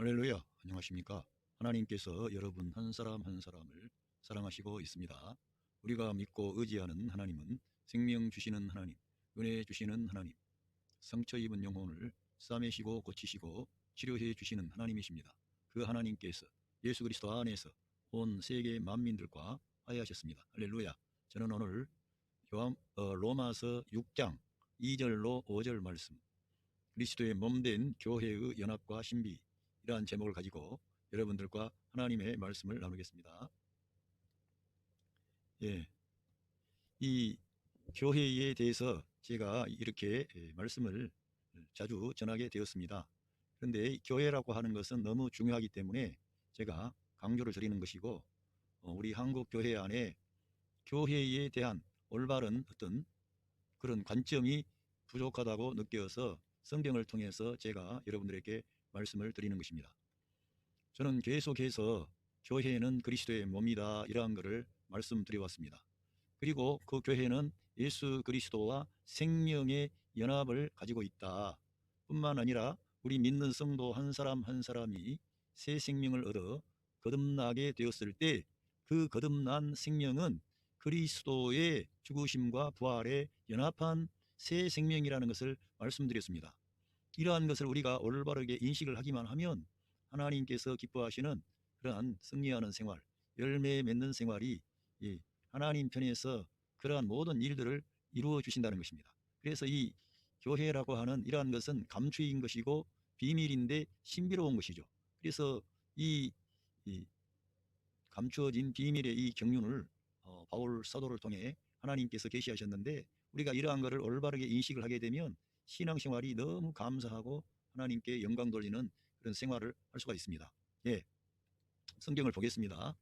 할렐루야, 안녕하십니까? 하나님께서 여러분 한 사람 한 사람을 사랑하시고 있습니다. 우리가 믿고 의지하는 하나님은 생명 주시는 하나님, 은혜 주시는 하나님, 상처 입은 영혼을 싸매시고 고치시고 치료해 주시는 하나님이십니다. 그 하나님께서 예수 그리스도 안에서 온 세계 만민들과 화해하셨습니다. 할렐루야. 저는 오늘 로마서 6장 2절로 5절 말씀, 그리스도의 몸된 교회의 연합과 신비, 이러한 제목을 가지고 여러분들과 하나님의 말씀을 나누겠습니다. 이 교회에 대해서 제가 이렇게 말씀을 자주 전하게 되었습니다. 그런데 교회라고 하는 것은 너무 중요하기 때문에 제가 강조를 드리는 것이고, 우리 한국 교회 안에 교회에 대한 올바른 어떤 그런 관점이 부족하다고 느껴서 성경을 통해서 제가 여러분들에게 말씀을 드리는 것입니다. 저는 계속해서 교회는 그리스도의 몸이다, 이러한 것을 말씀드려왔습니다. 그리고 그 교회는 예수 그리스도와 생명의 연합을 가지고 있다 뿐만 아니라 우리 믿는 성도 한 사람 한 사람이 새 생명을 얻어 거듭나게 되었을 때 그 거듭난 생명은 그리스도의 죽으심과 부활에 연합한 새 생명이라는 것을 말씀드렸습니다. 이러한 것을 우리가 올바르게 인식을 하기만 하면 하나님께서 기뻐하시는 그러한 승리하는 생활, 열매 맺는 생활이 하나님 편에서 그러한 모든 일들을 이루어 주신다는 것입니다. 그래서 이 교회라고 하는 이러한 것은 감추인 것이고 비밀인데 신비로운 것이죠. 그래서 이 감추어진 비밀의 이 경륜을 바울 사도를 통해 하나님께서 계시하셨는데, 우리가 이러한 것을 올바르게 인식을 하게 되면 신앙생활이 너무 감사하고 하나님께 영광 돌리는 그런 생활을 할 수가 있습니다. 성경을 보겠습니다.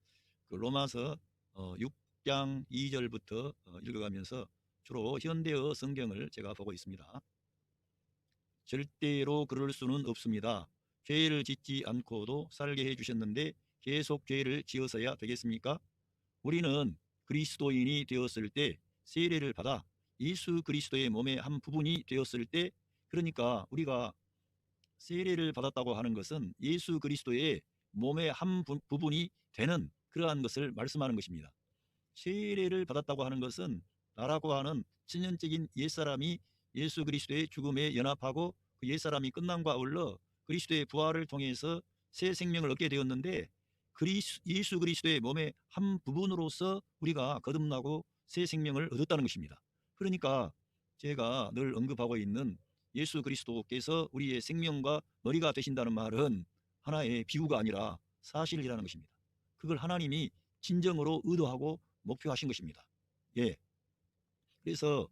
그 로마서 6장 2절부터 읽어가면서 주로 현대어 성경을 제가 보고 있습니다. 절대로 그럴 수는 없습니다. 죄를 짓지 않고도 살게 해주셨는데 계속 죄를 지어서야 되겠습니까? 우리는 그리스도인이 되었을 때 세례를 받아 예수 그리스도의 몸의 한 부분이 되었을 때, 그러니까 우리가 세례를 받았다고 하는 것은 예수 그리스도의 몸의 한 부분이 되는 그러한 것을 말씀하는 것입니다. 세례를 받았다고 하는 것은 나라고 하는 천연적인 옛사람이 예수 그리스도의 죽음에 연합하고 그 옛사람이 끝남과 아울러 그리스도의 부활을 통해서 새 생명을 얻게 되었는데, 예수 그리스도의 몸의 한 부분으로서 우리가 거듭나고 새 생명을 얻었다는 것입니다. 그러니까 제가 늘 언급하고 있는 예수 그리스도께서 우리의 생명과 머리가 되신다는 말은 하나의 비유가 아니라 사실이라는 것입니다. 그걸 하나님이 진정으로 의도하고 목표하신 것입니다. 그래서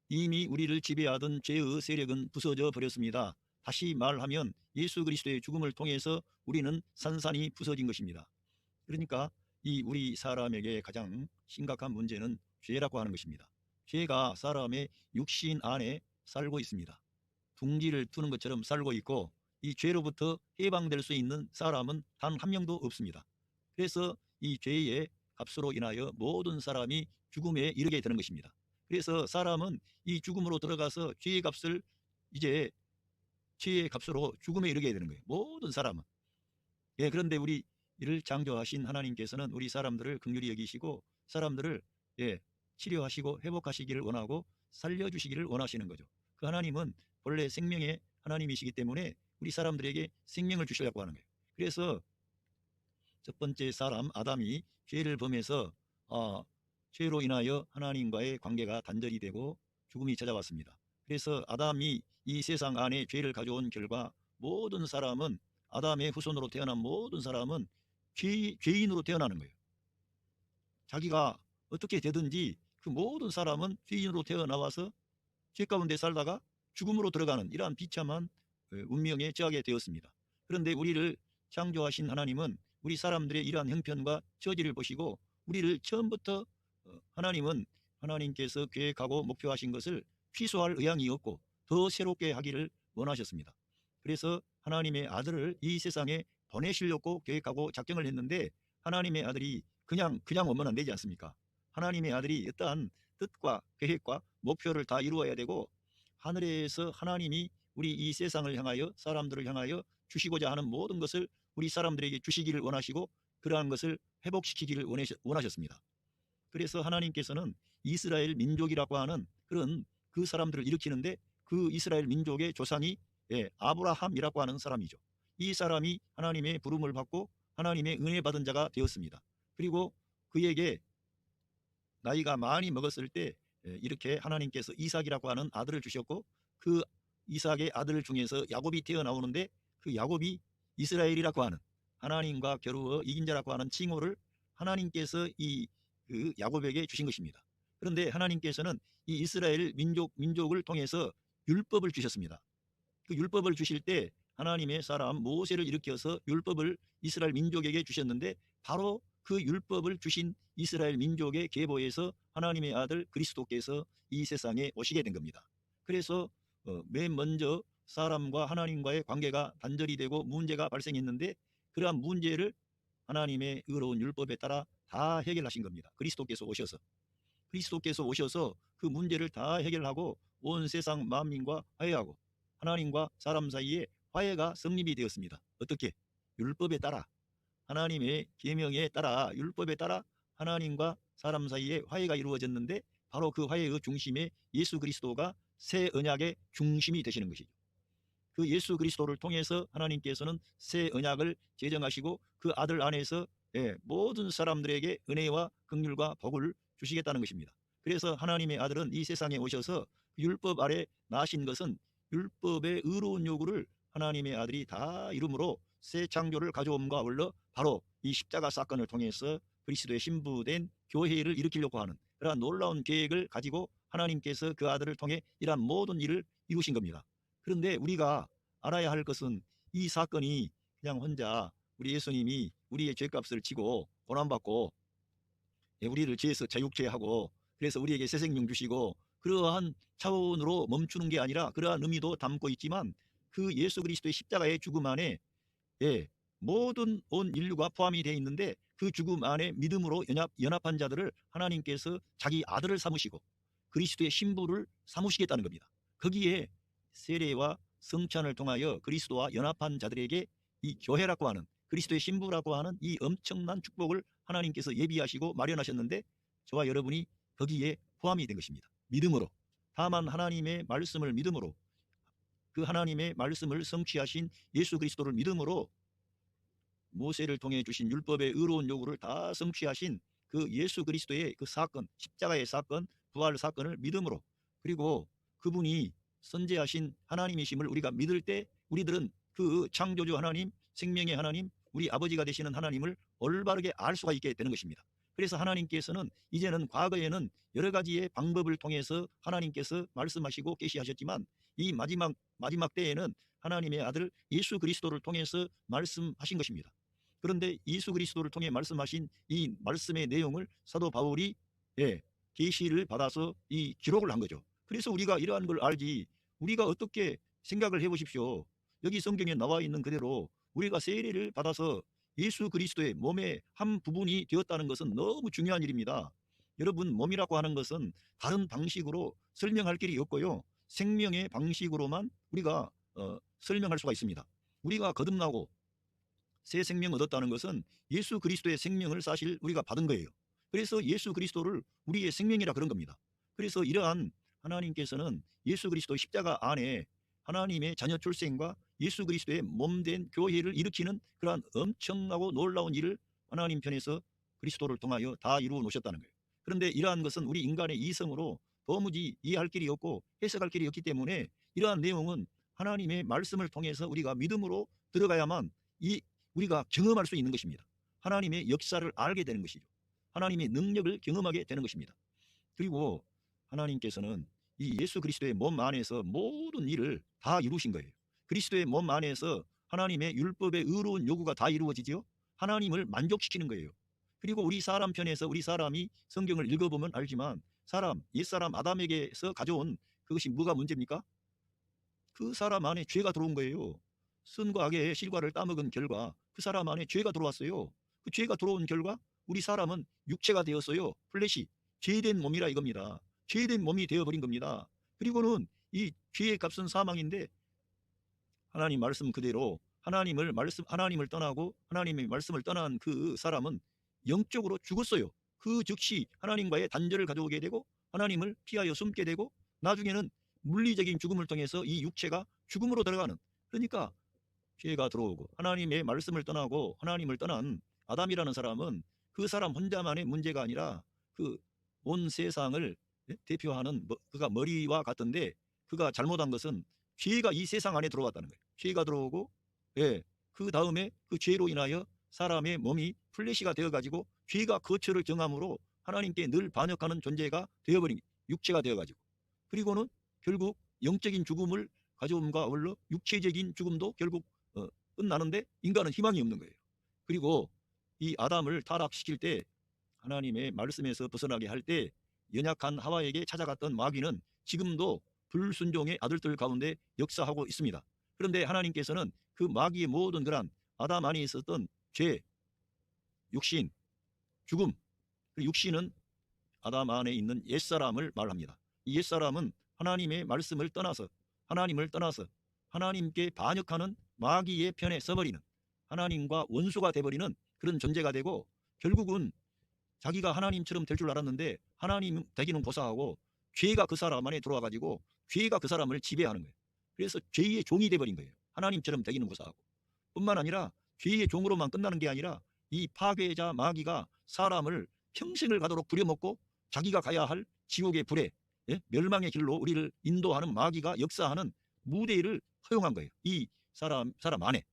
이미 우리를 지배하던 죄의 세력은 부서져 버렸습니다. 다시 말하면 예수 그리스도의 죽음을 통해서 우리는 산산이 부서진 것입니다. 그러니까 이 우리 사람에게 가장 심각한 문제는 죄라고 하는 것입니다. 죄가 사람의 육신 안에 살고 있습니다. 둥지를 트는 것처럼 살고 있고, 이 죄로부터 해방될 수 있는 사람은 단 한 명도 없습니다. 그래서 이 죄의 값으로 인하여 모든 사람이 죽음에 이르게 되는 것입니다. 그래서 사람은 이 죽음으로 들어가서 죄의 값을 이제 죄의 값으로 죽음에 이르게 되는 거예요. 모든 사람은. 그런데 우리 이를 창조하신 하나님께서는 우리 사람들을 긍휼히 여기시고 사람들을 치료하시고 회복하시기를 원하고 살려주시기를 원하시는 거죠. 그 하나님은 본래 생명의 하나님이시기 때문에 우리 사람들에게 생명을 주시려고 하는 거예요. 그래서 첫 번째 사람 아담이 죄를 범해서 죄로 인하여 하나님과의 관계가 단절이 되고 죽음이 찾아왔습니다. 그래서 아담이 이 세상 안에 죄를 가져온 결과 모든 사람은, 아담의 후손으로 태어난 모든 사람은 죄인으로 태어나는 거예요. 자기가 어떻게 되든지 그 모든 사람은 죄인으로 태어나와서 죄 가운데 살다가 죽음으로 들어가는 이러한 비참한 운명에 처하게 되었습니다. 그런데 우리를 창조하신 하나님은 우리 사람들의 이러한 형편과 처지를 보시고 우리를 처음부터 하나님께서 계획하고 목표하신 것을 취소할 의향이 없고 더 새롭게 하기를 원하셨습니다. 그래서 하나님의 아들을 이 세상에 보내시려고 계획하고 작정을 했는데, 하나님의 아들이 그냥 오면 안 되지 않습니까? 하나님의 아들이 어떠한 뜻과 계획과 목표를 다 이루어야 되고, 하늘에서 하나님이 우리 이 세상을 향하여, 사람들을 향하여 주시고자 하는 모든 것을 우리 사람들에게 주시기를 원하시고 그러한 것을 회복시키기를 원하셨습니다. 그래서 하나님께서는 이스라엘 민족이라고 하는 그런 그 사람들을 일으키는데 그 이스라엘 민족의 조상이 아브라함이라고 하는 사람이죠. 이 사람이 하나님의 부름을 받고 하나님의 은혜 받은 자가 되었습니다. 그리고 그에게 나이가 많이 먹었을 때 이렇게 하나님께서 이삭이라고 하는 아들을 주셨고 그 이삭의 아들 중에서 야곱이 태어나오는데 그 야곱이 이스라엘이라고 하는 하나님과 겨루어 이긴 자라고 하는 칭호를 하나님께서 그 야곱에게 주신 것입니다. 그런데 하나님께서는 이 이스라엘 민족을 통해서 율법을 주셨습니다. 그 율법을 주실 때 하나님의 사람 모세를 일으켜서 율법을 이스라엘 민족에게 주셨는데 바로 그 율법을 주신 이스라엘 민족의 계보에서 하나님의 아들 그리스도께서 이 세상에 오시게 된 겁니다. 그래서 맨 먼저 사람과 하나님과의 관계가 단절이 되고 문제가 발생했는데 그러한 문제를 하나님의 의로운 율법에 따라 다 해결하신 겁니다. 그리스도께서 오셔서 그 문제를 다 해결하고 온 세상 만민과 화해하고 하나님과 사람 사이에 화해가 성립이 되었습니다. 어떻게? 율법에 따라 하나님의 계명에 따라 율법에 따라 하나님과 사람 사이에 화해가 이루어졌는데 바로 그 화해의 중심에 예수 그리스도가 새 언약의 중심이 되시는 것이죠. 그 예수 그리스도를 통해서 하나님께서는 새 언약을 제정하시고 그 아들 안에서 모든 사람들에게 은혜와 긍휼과 복을 주시겠다는 것입니다. 그래서 하나님의 아들은 이 세상에 오셔서 율법 아래 나신 것은 율법의 의로운 요구를 하나님의 아들이 다 이루므로 새 창조를 가져옴과 아울러 바로 이 십자가 사건을 통해서 그리스도의 신부된 교회를 일으키려고 하는 그러한 놀라운 계획을 가지고 하나님께서 그 아들을 통해 이러한 모든 일을 이루신 겁니다. 그런데 우리가 알아야 할 것은 이 사건이 그냥 혼자 우리 예수님이 우리의 죄값을 지고 고난받고 우리를 죄에서 자유케하고 그래서 우리에게 새 생명 주시고 그러한 차원으로 멈추는 게 아니라 그러한 의미도 담고 있지만 그 예수 그리스도의 십자가의 죽음 안에 모든 온 인류가 포함이 되어 있는데 그 죽음 안에 믿음으로 연합한 자들을 하나님께서 자기 아들을 삼으시고 그리스도의 신부를 삼으시겠다는 겁니다. 거기에 세례와 성찬을 통하여 그리스도와 연합한 자들에게 이 교회라고 하는 그리스도의 신부라고 하는 이 엄청난 축복을 하나님께서 예비하시고 마련하셨는데 저와 여러분이 거기에 포함이 된 것입니다. 믿음으로. 다만 하나님의 말씀을 믿음으로 그 하나님의 말씀을 성취하신 예수 그리스도를 믿음으로 모세를 통해 주신 율법의 의로운 요구를 다 성취하신 그 예수 그리스도의 그 사건, 십자가의 사건, 부활 사건을 믿음으로 그리고 그분이 선재하신 하나님이심을 우리가 믿을 때 우리들은 그 창조주 하나님, 생명의 하나님, 우리 아버지가 되시는 하나님을 올바르게 알 수가 있게 되는 것입니다. 그래서 하나님께서는 이제는 과거에는 여러 가지의 방법을 통해서 하나님께서 말씀하시고 계시하셨지만 이 마지막 때에는 하나님의 아들 예수 그리스도를 통해서 말씀하신 것입니다. 그런데 예수 그리스도를 통해 말씀하신 이 말씀의 내용을 사도 바울이 계시를 받아서 이 기록을 한 거죠. 그래서 우리가 이러한 걸 알지 우리가 어떻게 생각을 해보십시오. 여기 성경에 나와 있는 그대로 우리가 세례를 받아서 예수 그리스도의 몸의 한 부분이 되었다는 것은 너무 중요한 일입니다. 여러분 몸이라고 하는 것은 다른 방식으로 설명할 길이 없고요. 생명의 방식으로만 우리가 설명할 수가 있습니다. 우리가 거듭나고 새 생명 얻었다는 것은 예수 그리스도의 생명을 사실 우리가 받은 거예요. 그래서 예수 그리스도를 우리의 생명이라 그런 겁니다. 그래서 이러한 하나님께서는 예수 그리스도 십자가 안에 하나님의 자녀 출생과 예수 그리스도의 몸된 교회를 일으키는 그러한 엄청나고 놀라운 일을 하나님 편에서 그리스도를 통하여 다 이루어 놓으셨다는 거예요. 그런데 이러한 것은 우리 인간의 이성으로 도무지 이해할 길이 없고 해석할 길이 없기 때문에 이러한 내용은 하나님의 말씀을 통해서 우리가 믿음으로 들어가야만 우리가 경험할 수 있는 것입니다. 하나님의 역사를 알게 되는 것이죠. 하나님의 능력을 경험하게 되는 것입니다. 그리고 하나님께서는 이 예수 그리스도의 몸 안에서 모든 일을 다 이루신 거예요. 그리스도의 몸 안에서 하나님의 율법의 의로운 요구가 다 이루어지죠. 하나님을 만족시키는 거예요. 그리고 우리 사람 편에서 우리 사람이 성경을 읽어보면 알지만 옛사람 아담에게서 가져온 그것이 뭐가 문제입니까? 그 사람 안에 죄가 들어온 거예요. 선과 악의 실과를 따먹은 결과 그 사람 안에 죄가 들어왔어요. 그 죄가 들어온 결과 우리 사람은 육체가 되었어요. 플래시, 죄된 몸이라 이겁니다. 죄된 몸이 되어버린 겁니다. 그리고는 이 죄의 값은 사망인데 하나님 말씀 그대로 하나님을 떠나고 하나님의 말씀을 떠난 그 사람은 영적으로 죽었어요. 그 즉시 하나님과의 단절을 가져오게 되고 하나님을 피하여 숨게 되고 나중에는 물리적인 죽음을 통해서 이 육체가 죽음으로 들어가는, 그러니까 죄가 들어오고 하나님의 말씀을 떠나고 하나님을 떠난 아담이라는 사람은 그 사람 혼자만의 문제가 아니라 그 온 세상을 대표하는 그가 머리와 같은데, 그가 잘못한 것은 죄가 이 세상 안에 들어왔다는 거예요. 죄가 들어오고 그 다음에 그 죄로 인하여 사람의 몸이 플래시가 되어가지고 죄가 거처를 정함으로 하나님께 늘 반역하는 존재가 되어버린 육체가 되어가지고, 그리고는 결국 영적인 죽음을 가져옴과 아울러 육체적인 죽음도 결국 끝나는데 인간은 희망이 없는 거예요. 그리고 이 아담을 타락시킬 때 하나님의 말씀에서 벗어나게 할 때 연약한 하와에게 찾아갔던 마귀는 지금도 불순종의 아들들 가운데 역사하고 있습니다. 그런데 하나님께서는 그 마귀의 모든 그런 아담 안에 있었던 죄, 육신, 죽음, 그 육신은 아담 안에 있는 옛사람을 말합니다. 이 옛사람은 하나님의 말씀을 떠나서 하나님을 떠나서 하나님께 반역하는 마귀의 편에 서버리는, 하나님과 원수가 되어버리는 그런 존재가 되고, 결국은 자기가 하나님처럼 될 줄 알았는데 하나님 되기는 고사하고 죄가 그 사람 안에 들어와 가지고 죄가 그 사람을 지배하는 거예요. 그래서 죄의 종이 되어버린 거예요. 하나님처럼 되기는 고사하고. 뿐만 아니라 죄의 종으로만 끝나는 게 아니라 이 파괴자 마귀가 사람을 평생을 가도록 부려먹고 자기가 가야 할 지옥의 불에, 멸망의 길로 우리를 인도하는 마귀가 역사하는 무대를 허용한 거예요. 이 사람 안에.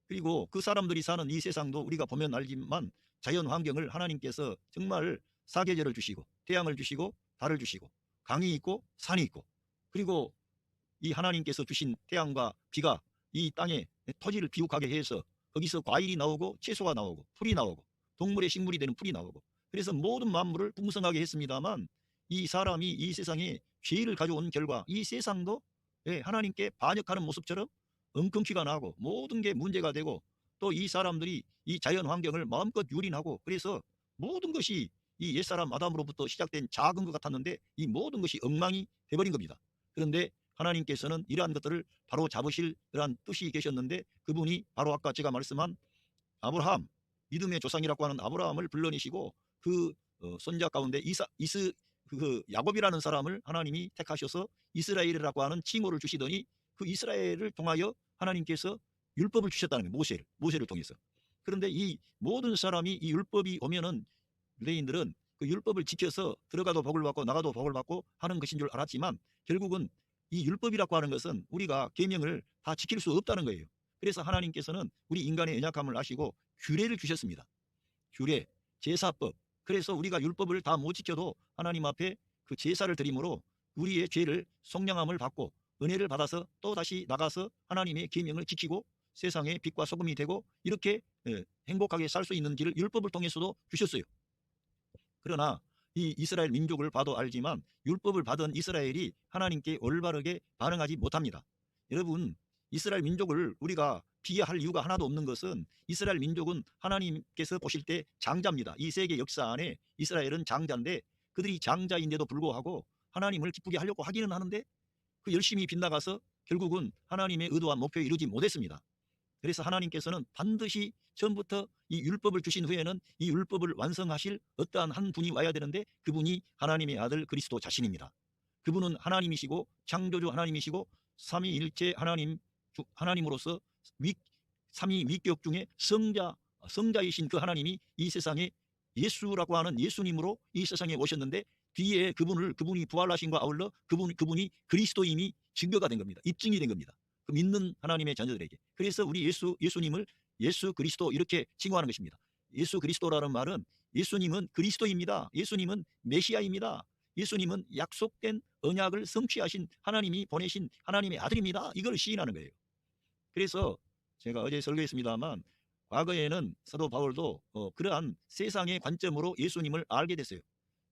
그리고 그 사람들이 사는 이 세상도 우리가 보면 알지만 자연 환경을 하나님께서 정말 사계절을 주시고 태양을 주시고 달을 주시고 강이 있고 산이 있고, 그리고 이 하나님께서 주신 태양과 비가 이 땅에 토지를 비옥하게 해서 거기서 과일이 나오고 채소가 나오고 풀이 나오고 동물의 식물이 되는 풀이 나오고, 그래서 모든 만물을 풍성하게 했습니다만 이 사람이 이 세상에 죄를 가져온 결과 이 세상도 하나님께 반역하는 모습처럼 엉겅퀴가 나고 모든 게 문제가 되고, 또 이 사람들이 이 자연 환경을 마음껏 유린하고, 그래서 모든 것이 이 옛사람 아담으로부터 시작된 작은 것 같았는데 이 모든 것이 엉망이 돼버린 겁니다. 그런데 하나님께서는 이러한 것들을 바로 잡으실 그러한 뜻이 계셨는데, 그분이 바로 아까 제가 말씀한 아브라함, 믿음의 조상이라고 하는 아브라함을 불러내시고 그 손자 가운데 야곱이라는 사람을 하나님이 택하셔서 이스라엘이라고 하는 칭호를 주시더니 그 이스라엘을 통하여 하나님께서 율법을 주셨다는 거예요. 모세를 통해서. 그런데 이 모든 사람이 이 율법이 오면은 유대인들은 그 율법을 지켜서 들어가도 복을 받고 나가도 복을 받고 하는 것인 줄 알았지만 결국은 이 율법이라고 하는 것은 우리가 계명을 다 지킬 수 없다는 거예요. 그래서 하나님께서는 우리 인간의 연약함을 아시고 규례를 주셨습니다. 규례, 제사법. 그래서 우리가 율법을 다 못 지켜도 하나님 앞에 그 제사를 드림으로 우리의 죄를 속량함을 받고 은혜를 받아서 또 다시 나가서 하나님의 계명을 지키고 세상의 빛과 소금이 되고 이렇게 행복하게 살 수 있는 길을 율법을 통해서도 주셨어요. 그러나 이 이스라엘 민족을 봐도 알지만 율법을 받은 이스라엘이 하나님께 올바르게 반응하지 못합니다. 여러분, 이스라엘 민족을 우리가 비하할 이유가 하나도 없는 것은 이스라엘 민족은 하나님께서 보실 때 장자입니다. 이 세계 역사 안에 이스라엘은 장자인데 그들이 장자인데도 불구하고 하나님을 기쁘게 하려고 하기는 하는데 그 열심히 빗나가서 결국은 하나님의 의도와 목표에 이루지 못했습니다. 그래서 하나님께서는 반드시 처음부터 이 율법을 주신 후에는 이 율법을 완성하실 어떠한 한 분이 와야 되는데 그분이 하나님의 아들 그리스도 자신입니다. 그분은 하나님이시고 창조주 하나님이시고 삼위일체 하나님으로서 삼위 위격 중에 성자이신 그 하나님이 이 세상에 예수라고 하는 예수님으로 이 세상에 오셨는데 뒤에 그분이 부활하신 것과 아울러 그분이 그리스도임이 증거가 된 겁니다. 입증이 된 겁니다. 그 믿는 하나님의 자녀들에게. 그래서 우리 예수님을 예수 그리스도 이렇게 칭호하는 것입니다. 예수 그리스도라는 말은 예수님은 그리스도입니다. 예수님은 메시아입니다. 예수님은 약속된 언약을 성취하신 하나님이 보내신 하나님의 아들입니다. 이걸 시인하는 거예요. 그래서 제가 어제 설교했습니다만 과거에는 사도 바울도 그러한 세상의 관점으로 예수님을 알게 됐어요.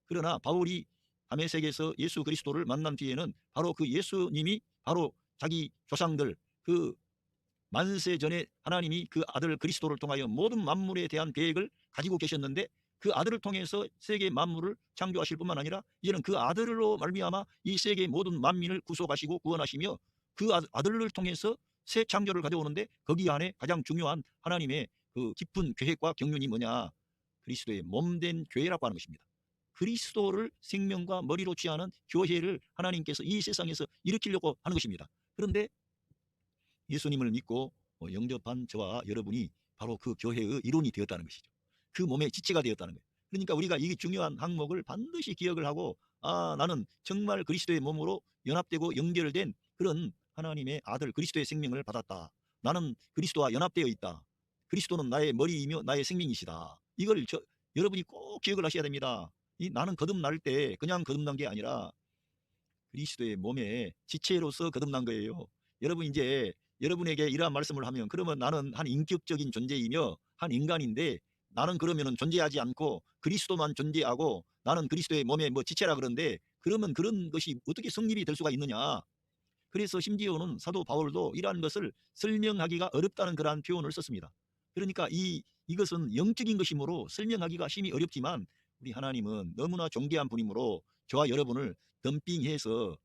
그러나 바울이 다메섹에서 예수 그리스도를 만난 뒤에는 바로 그 예수님이 바로 자기 조상들 그 만세 전에 하나님이 그 아들 그리스도를 통하여 모든 만물에 대한 계획을 가지고 계셨는데 그 아들을 통해서 세계 만물을 창조하실 뿐만 아니라 이제는 그 아들로 말미암아 이 세계 모든 만민을 구속하시고 구원하시며 그 아들을 통해서 새 창조를 가져오는데 거기 안에 가장 중요한 하나님의 그 깊은 계획과 경륜이 뭐냐? 그리스도의 몸된 교회라고 하는 것입니다. 그리스도를 생명과 머리로 취하는 교회를 하나님께서 이 세상에서 일으키려고 하는 것입니다. 그런데 예수님을 믿고 영접한 저와 여러분이 바로 그 교회의 일원이 되었다는 것이죠. 그 몸의 지체가 되었다는 거예요. 그러니까 우리가 이 중요한 항목을 반드시 기억을 하고, 나는 정말 그리스도의 몸으로 연합되고 연결된 그런 하나님의 아들 그리스도의 생명을 받았다. 나는 그리스도와 연합되어 있다. 그리스도는 나의 머리이며 나의 생명이시다. 이걸 여러분이 꼭 기억을 하셔야 됩니다. 나는 거듭날 때 그냥 거듭난 게 아니라 그리스도의 몸의 지체로서 거듭난 거예요. 여러분, 이제 여러분에게 이러한 말씀을 하면, 그러면 나는 한 인격적인 존재이며 한 인간인데 나는 그러면은 존재하지 않고 그리스도만 존재하고 나는 그리스도의 몸의 뭐 지체라 그러는데, 그러면 그런 것이 어떻게 성립이 될 수가 있느냐? 그래서 심지어는 사도 바울도 이러한 것을 설명하기가 어렵다는 그러한 표현을 썼습니다. 그러니까 이것은 영적인 것이므로 설명하기가 심히 어렵지만, 우리 하나님은 너무나 존귀한 분이므로 저와 여러분을 덤핑해서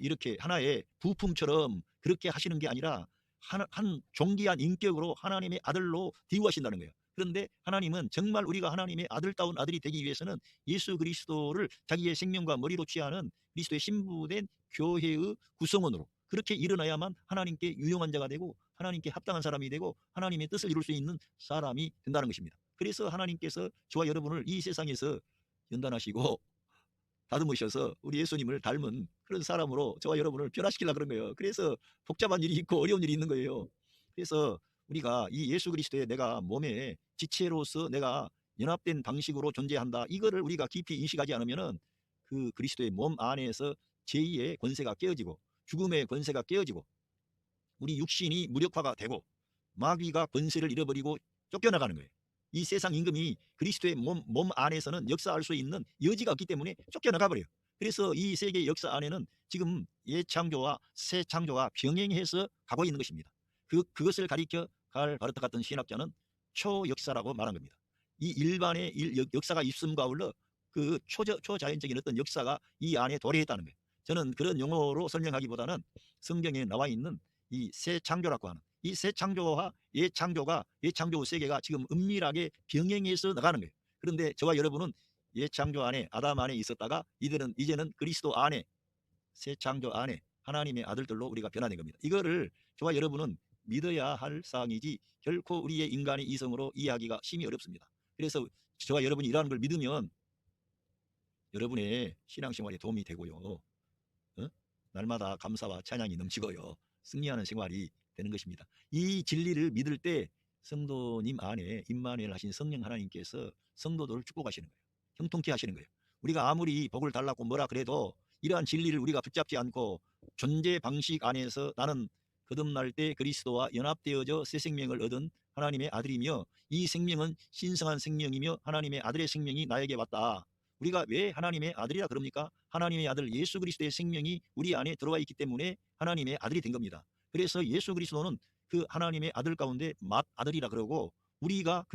이렇게 하나의 부품처럼 그렇게 하시는 게 아니라 한 존귀한 인격으로 하나님의 아들로 대우하신다는 거예요. 그런데 하나님은 정말 우리가 하나님의 아들다운 아들이 되기 위해서는 예수 그리스도를 자기의 생명과 머리로 취하는 그리스도의 신부된 교회의 구성원으로 그렇게 일어나야만 하나님께 유용한 자가 되고 하나님께 합당한 사람이 되고 하나님의 뜻을 이룰 수 있는 사람이 된다는 것입니다. 그래서 하나님께서 저와 여러분을 이 세상에서 연단하시고 다듬으셔서 우리 예수님을 닮은 그런 사람으로 저와 여러분을 변화시키려고 그런 거예요. 그래서 복잡한 일이 있고 어려운 일이 있는 거예요. 그래서 우리가 이 예수 그리스도의 내가 몸의 지체로서 내가 연합된 방식으로 존재한다, 이거를 우리가 깊이 인식하지 않으면은 그 그리스도의 몸 안에서 제2의 권세가 깨어지고 죽음의 권세가 깨어지고 우리 육신이 무력화가 되고 마귀가 권세를 잃어버리고 쫓겨나가는 거예요. 이 세상 임금이 그리스도의 몸 안에서는 역사할 수 있는 여지가 없기 때문에 쫓겨나가 버려요. 그래서 이 세계 역사 안에는 지금 옛창조와 새 창조가 병행해서 가고 있는 것입니다. 그것을 가리켜 칼 바르트 같은 신학자는 초역사라고 말한 겁니다. 이 일반의 역사가 있음과 아울러 그 초자연적인 어떤 역사가 이 안에 도래했다는 거예요. 저는 그런 용어로 설명하기보다는 성경에 나와 있는 이 새 창조라고 하는 이 새 창조와 옛 창조 세계가 지금 은밀하게 병행해서 나가는 거예요. 그런데 저와 여러분은 옛 창조 안에 아담 안에 있었다가 이제는 그리스도 안에 새 창조 안에 하나님의 아들들로 우리가 변화된 겁니다. 이거를 저와 여러분은 믿어야 할 사항이지 결코 우리의 인간의 이성으로 이해하기가 심히 어렵습니다. 그래서 저와 여러분이 이러한 걸 믿으면 여러분의 신앙생활에 도움이 되고요. 날마다 감사와 찬양이 넘치고요. 승리하는 생활이 되는 것입니다. 이 진리를 믿을 때 성도님 안에 임마누엘 하신 성령 하나님께서 성도들을 축복하시는 거예요. 형통케 하시는 거예요. 우리가 아무리 복을 달라고 뭐라 그래도 이러한 진리를 우리가 붙잡지 않고 존재 방식 안에서 나는 거듭날 때 그리스도와 연합되어져 새 생명을 얻은 하나님의 아들이며 이 생명은 신성한 생명이며 하나님의 아들의 생명이 나에게 왔다. 우리가 왜 하나님의 아들이라 그럽니까? 하나님의 아들 예수 그리스도의 생명이 우리 안에 들어와 있기 때문에 하나님의 아들이 된 겁니다. 그래서 예수 그리스도는 그 하나님의 아들 가운데 맏아들이라 그러고, 우리가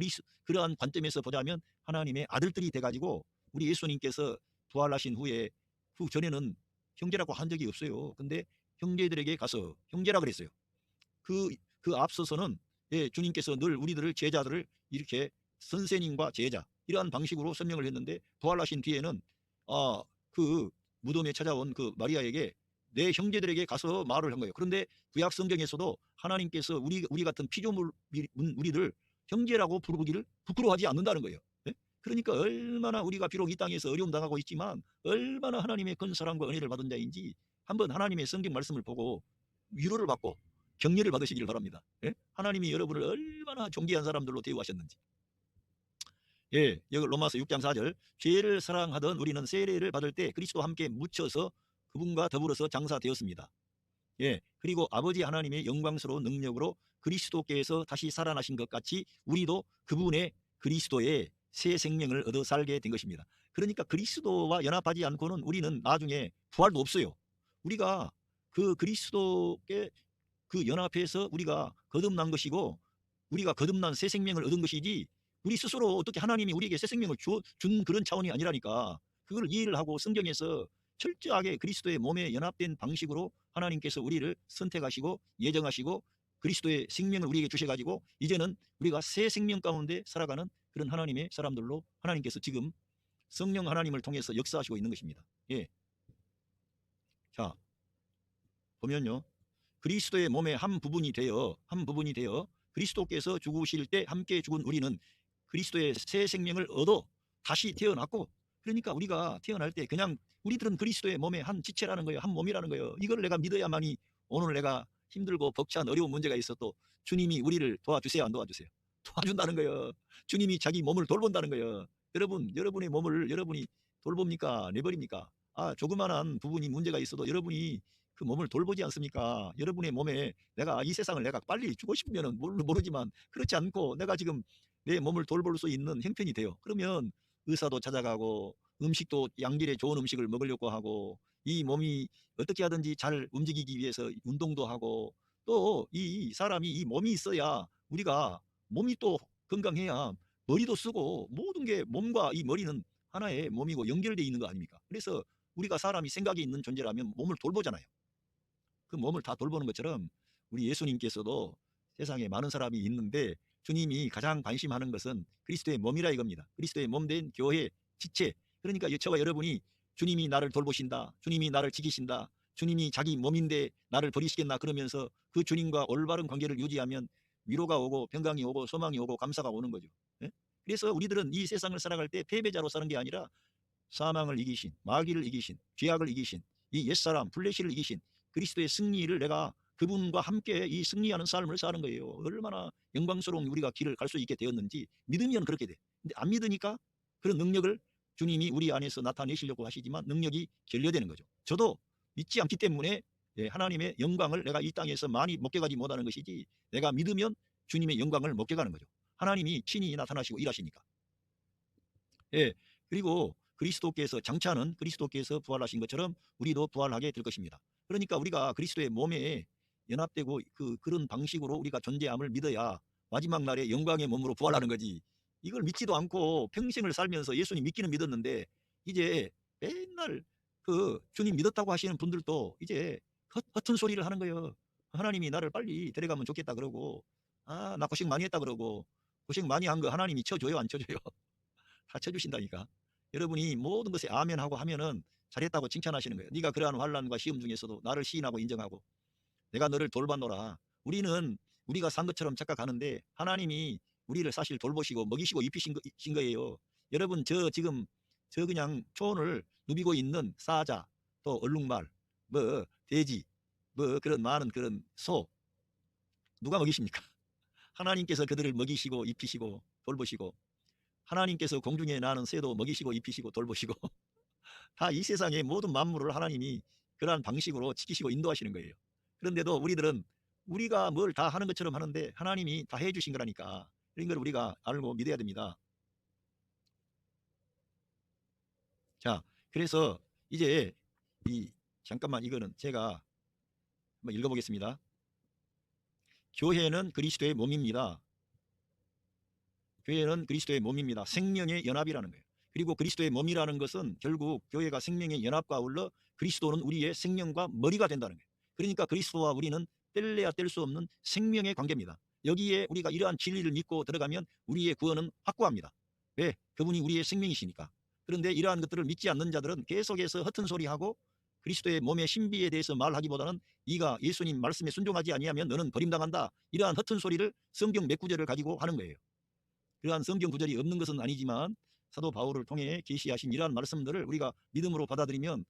그러한 관점에서 보자면 하나님의 아들들이 돼가지고 우리 예수님께서 부활하신 후에 그 전에는 형제라고 한 적이 없어요. 근데 형제들에게 가서 형제라 그랬어요. 그 앞서서는 주님께서 늘 우리들을 제자들을 이렇게 선생님과 제자 이러한 방식으로 설명을 했는데, 부활하신 뒤에는 그 무덤에 찾아온 그 마리아에게 내 형제들에게 가서 말을 한 거예요. 그런데 구약 성경에서도 하나님께서 우리 같은 피조물 우리를 형제라고 부르기를 부끄러워하지 않는다는 거예요. 그러니까 얼마나 우리가 비록 이 땅에서 어려움 당하고 있지만 얼마나 하나님의 큰 사랑과 은혜를 받은 자인지 한번 하나님의 성경 말씀을 보고 위로를 받고 격려를 받으시기를 바랍니다. 하나님이 여러분을 얼마나 존귀한 사람들로 대우하셨는지. 여기 로마서 6장 4절, 죄를 사랑하던 우리는 세례를 받을 때 그리스도와 함께 묻혀서 그분과 더불어서 장사되었습니다. 그리고 아버지 하나님의 영광스러운 능력으로 그리스도께서 다시 살아나신 것 같이 우리도 그분의 그리스도의 새 생명을 얻어 살게 된 것입니다. 그러니까 그리스도와 연합하지 않고는 우리는 나중에 부활도 없어요. 우리가 그 그리스도께 그 연합해서 우리가 거듭난 것이고 우리가 거듭난 새 생명을 얻은 것이지, 우리 스스로 어떻게 하나님이 우리에게 새 생명을 준 그런 차원이 아니라니까. 그걸 이해를 하고 성경에서 철저하게 그리스도의 몸에 연합된 방식으로 하나님께서 우리를 선택하시고 예정하시고 그리스도의 생명을 우리에게 주셔가지고 이제는 우리가 새 생명 가운데 살아가는 그런 하나님의 사람들로 하나님께서 지금 성령 하나님을 통해서 역사하시고 있는 것입니다. 예. 자, 보면요. 그리스도의 몸의 한 부분이 되어 그리스도께서 죽으실 때 함께 죽은 우리는 그리스도의 새 생명을 얻어 다시 태어났고, 그러니까 우리가 태어날 때 그냥 우리들은 그리스도의 몸의 한 지체라는 거예요. 한 몸이라는 거예요. 이걸 내가 믿어야만이 오늘 내가 힘들고 벅찬 어려운 문제가 있어도 주님이 우리를 도와주세요, 안 도와주세요? 도와준다는 거예요. 주님이 자기 몸을 돌본다는 거예요. 여러분의 몸을 여러분이 돌봅니까? 내버립니까? 조그만한 부분이 문제가 있어도 여러분이 그 몸을 돌보지 않습니까? 여러분의 몸에 내가 이 세상을 내가 빨리 주고 싶으면은 모르지만 그렇지 않고 내가 지금 내 몸을 돌볼 수 있는 형편이 돼요. 그러면 의사도 찾아가고 음식도 양질의 좋은 음식을 먹으려고 하고 이 몸이 어떻게 하든지 잘 움직이기 위해서 운동도 하고 또 이 사람이 이 몸이 있어야 우리가 몸이 또 건강해야 머리도 쓰고 모든 게 몸과 이 머리는 하나의 몸이고 연결되어 있는 거 아닙니까? 그래서 우리가 사람이 생각이 있는 존재라면 몸을 돌보잖아요. 그 몸을 다 돌보는 것처럼 우리 예수님께서도 세상에 많은 사람이 있는데 주님이 가장 관심하는 것은 그리스도의 몸이라 이겁니다. 그리스도의 몸된 교회 지체. 그러니까 저와 여러분이 주님이 나를 돌보신다, 주님이 나를 지키신다, 주님이 자기 몸인데 나를 버리시겠나 그러면서 그 주님과 올바른 관계를 유지하면 위로가 오고 평강이 오고 소망이 오고 감사가 오는 거죠. 예? 그래서 우리들은 이 세상을 살아갈 때 패배자로 사는 게 아니라 사망을 이기신, 마귀를 이기신, 죄악을 이기신, 이 옛사람 플래시를 이기신 그리스도의 승리를 내가 그분과 함께 이 승리하는 삶을 사는 거예요. 얼마나 영광스러운 우리가 길을 갈 수 있게 되었는지. 믿으면 그렇게 돼. 근데 안 믿으니까 그런 능력을 주님이 우리 안에서 나타내시려고 하시지만 능력이 결여되는 거죠. 저도 믿지 않기 때문에 하나님의 영광을 내가 이 땅에서 많이 목격하지 못하는 것이지, 내가 믿으면 주님의 영광을 목격하는 거죠. 하나님이 친히 나타나시고 일하시니까. 예. 그리고 장차는 그리스도께서 부활하신 것처럼 우리도 부활하게 될 것입니다. 그러니까 우리가 그리스도의 몸에 연합되고 그런 방식으로 우리가 존재함을 믿어야 마지막 날에 영광의 몸으로 부활하는 거지. 이걸 믿지도 않고 평생을 살면서 예수님 믿기는 믿었는데 이제 맨날 그 주님 믿었다고 하시는 분들도 이제 허튼 소리를 하는 거예요. 하나님이 나를 빨리 데려가면 좋겠다 그러고, 나 고생 많이 했다 그러고, 고생 많이 한 거 하나님이 쳐줘요, 안 쳐줘요? 다 쳐주신다니까. 여러분이 모든 것에 아멘하고 하면은 잘했다고 칭찬하시는 거예요. 네가 그러한 환난과 시험 중에서도 나를 시인하고 인정하고 내가 너를 돌봤노라. 우리가 산 것처럼 착각하는데 하나님이 우리를 사실 돌보시고 먹이시고 입히신 거예요. 여러분, 지금 그냥 초원을 누비고 있는 사자, 또 얼룩말, 뭐 돼지, 뭐 그런 많은 그런 소, 누가 먹이십니까? 하나님께서 그들을 먹이시고 입히시고 돌보시고, 하나님께서 공중에 나는 새도 먹이시고 입히시고 돌보시고 다 이 세상의 모든 만물을 하나님이 그러한 방식으로 지키시고 인도하시는 거예요. 그런데도 우리들은 우리가 뭘 다 하는 것처럼 하는데 하나님이 다 해주신 거라니까. 이런 걸 우리가 알고 믿어야 됩니다. 자, 그래서 이제 잠깐만, 이거는 제가 한번 읽어보겠습니다. 교회는 그리스도의 몸입니다. 교회는 그리스도의 몸입니다. 생명의 연합이라는 거예요. 그리고 그리스도의 몸이라는 것은 결국 교회가 생명의 연합과 아울러 그리스도는 우리의 생명과 머리가 된다는 거예요. 그러니까 그리스도와 우리는 뗄래야 뗄 수 없는 생명의 관계입니다. 여기에 우리가 이러한 진리를 믿고 들어가면 우리의 구원은 확고합니다. 왜? 그분이 우리의 생명이시니까. 그런데 이러한 것들을 믿지 않는 자들은 계속해서 허튼 소리하고 그리스도의 몸의 신비에 대해서 말하기보다는 네가 예수님 말씀에 순종하지 아니하면 너는 버림당한다, 이러한 허튼 소리를 성경 몇 구절을 가지고 하는 거예요. 그러한 성경 구절이 없는 것은 아니지만 사도 바울을 통해 계시하신 이러한 말씀들을 우리가 믿음으로 받아들이면,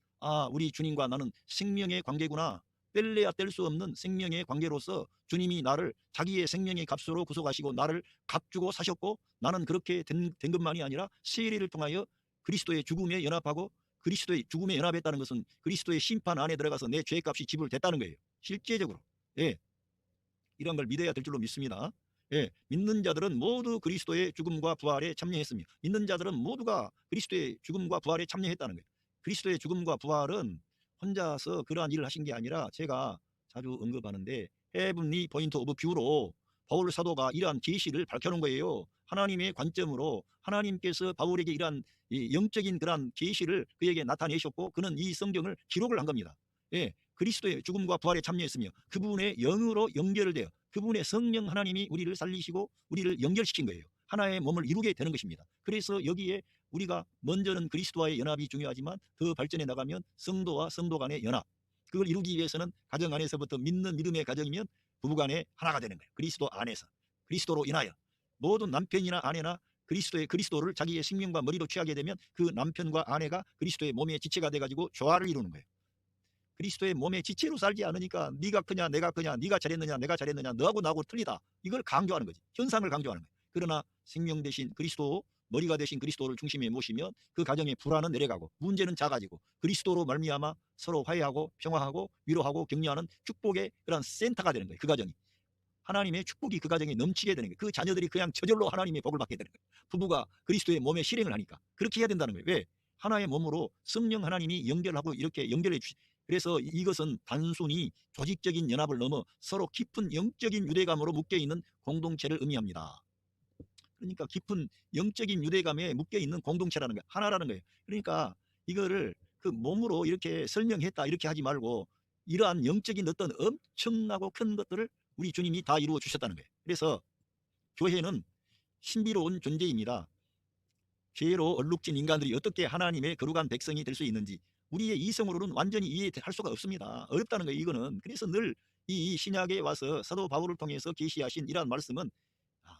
우리 주님과 나는 생명의 관계구나, 뗄래야 뗄 수 없는 생명의 관계로서 주님이 나를 자기의 생명의 값으로 구속하시고 나를 값주고 사셨고, 나는 그렇게 된 것만이 아니라 세례를 통하여 그리스도의 죽음에 연합하고, 그리스도의 죽음에 연합했다는 것은 그리스도의 심판 안에 들어가서 내 죄값이 지불됐다는 거예요. 실제적으로. 이런 걸 믿어야 될 줄로 믿습니다. 믿는 자들은 모두 그리스도의 죽음과 부활에 참여했습니다. 믿는 자들은 모두가 그리스도의 죽음과 부활에 참여했다는 거예요. 그리스도의 죽음과 부활은 혼자서 그러한 일을 하신 게 아니라 제가 자주 언급하는데 헤븐리 포인트 오브 뷰로 바울 사도가 이러한 계시를 밝혀놓은 거예요. 하나님의 관점으로 하나님께서 바울에게 이러한 영적인 그러한 계시를 그에게 나타내셨고 그는 이 성경을 기록을 한 겁니다. 그리스도의 죽음과 부활에 참여했으며 그분의 영으로 연결돼요. 그분의 성령 하나님이 우리를 살리시고 우리를 연결시킨 거예요. 하나의 몸을 이루게 되는 것입니다. 그래서 여기에 우리가 먼저는 그리스도와의 연합이 중요하지만 더 발전해 나가면 성도와 성도 간의 연합, 그걸 이루기 위해서는 가정 안에서부터 믿는 믿음의 가정이면 부부간에 하나가 되는 거예요. 그리스도 안에서, 그리스도로 인하여 모든 남편이나 아내나 그리스도를 자기의 생명과 머리로 취하게 되면 그 남편과 아내가 그리스도의 몸의 지체가 돼가지고 조화를 이루는 거예요. 그리스도의 몸의 지체로 살지 않으니까 네가 크냐 내가 크냐, 네가 잘했느냐 내가 잘했느냐, 너하고 나하고 틀리다, 이걸 강조하는 거지. 현상을 강조하는 거예요. 그러나 생명 대신 그리스도, 머리가 되신 그리스도를 중심에 모시면 그 가정의 불안은 내려가고 문제는 작아지고 그리스도로 말미암아 서로 화해하고 평화하고 위로하고 격려하는 축복의 그런 센터가 되는 거예요. 그 가정이 하나님의 축복이 그 가정에 넘치게 되는 거예요. 그 자녀들이 그냥 저절로 하나님의 복을 받게 되는 거예요. 부부가 그리스도의 몸에 실행을 하니까 그렇게 해야 된다는 거예요. 왜? 하나의 몸으로 성령 하나님이 연결하고 이렇게 연결해 주시. 그래서 이것은 단순히 조직적인 연합을 넘어 서로 깊은 영적인 유대감으로 묶여있는 공동체를 의미합니다. 그러니까 깊은 영적인 유대감에 묶여있는 공동체라는 거예요. 하나라는 거예요. 그러니까 이거를 그 몸으로 이렇게 설명했다 이렇게 하지 말고 이러한 영적인 어떤 엄청나고 큰 것들을 우리 주님이 다 이루어 주셨다는 거예요. 그래서 교회는 신비로운 존재입니다. 죄로 얼룩진 인간들이 어떻게 하나님의 거룩한 백성이 될 수 있는지 우리의 이성으로는 완전히 이해할 수가 없습니다. 어렵다는 거예요. 이거는. 그래서 늘 이 신약에 와서 사도 바울을 통해서 계시하신 이러한 말씀은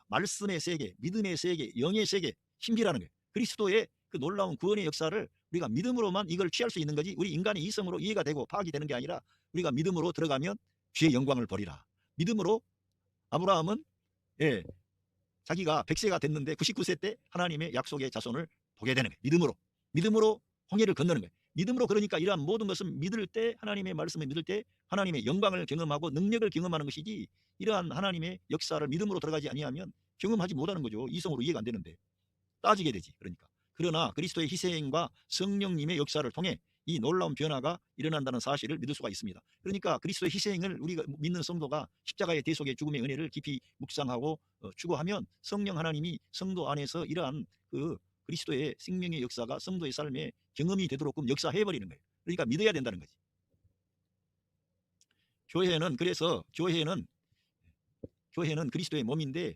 말씀의 세계, 믿음의 세계, 영의 세계, 신비라는 거예요. 그리스도의 그 놀라운 구원의 역사를 우리가 믿음으로만 이걸 취할 수 있는 거지, 우리 인간의 이성으로 이해가 되고 파악이 되는 게 아니라 우리가 믿음으로 들어가면 주의 영광을 보리라. 믿음으로 아브라함은 자기가 100세가 됐는데 99세 때 하나님의 약속의 자손을 보게 되는 거예요. 믿음으로 홍해를 건너는 거예요. 믿음으로. 그러니까 이러한 모든 것은 믿을 때, 하나님의 말씀을 믿을 때 하나님의 영광을 경험하고 능력을 경험하는 것이지, 이러한 하나님의 역사를 믿음으로 들어가지 아니하면 경험하지 못하는 거죠. 이성으로 이해가 안 되는데 따지게 되지. 그러나 그리스도의 희생과 성령님의 역사를 통해 이 놀라운 변화가 일어난다는 사실을 믿을 수가 있습니다. 그러니까 그리스도의 희생을 우리가 믿는 성도가 십자가의 대속의 죽음의 은혜를 깊이 묵상하고 추구하면 성령 하나님이 성도 안에서 이러한 그 그리스도의 생명의 역사가 성도의 삶에 경험이 되도록끔 역사해버리는 거예요. 그러니까 믿어야 된다는 거지. 그래서 교회는 그리스도의 몸인데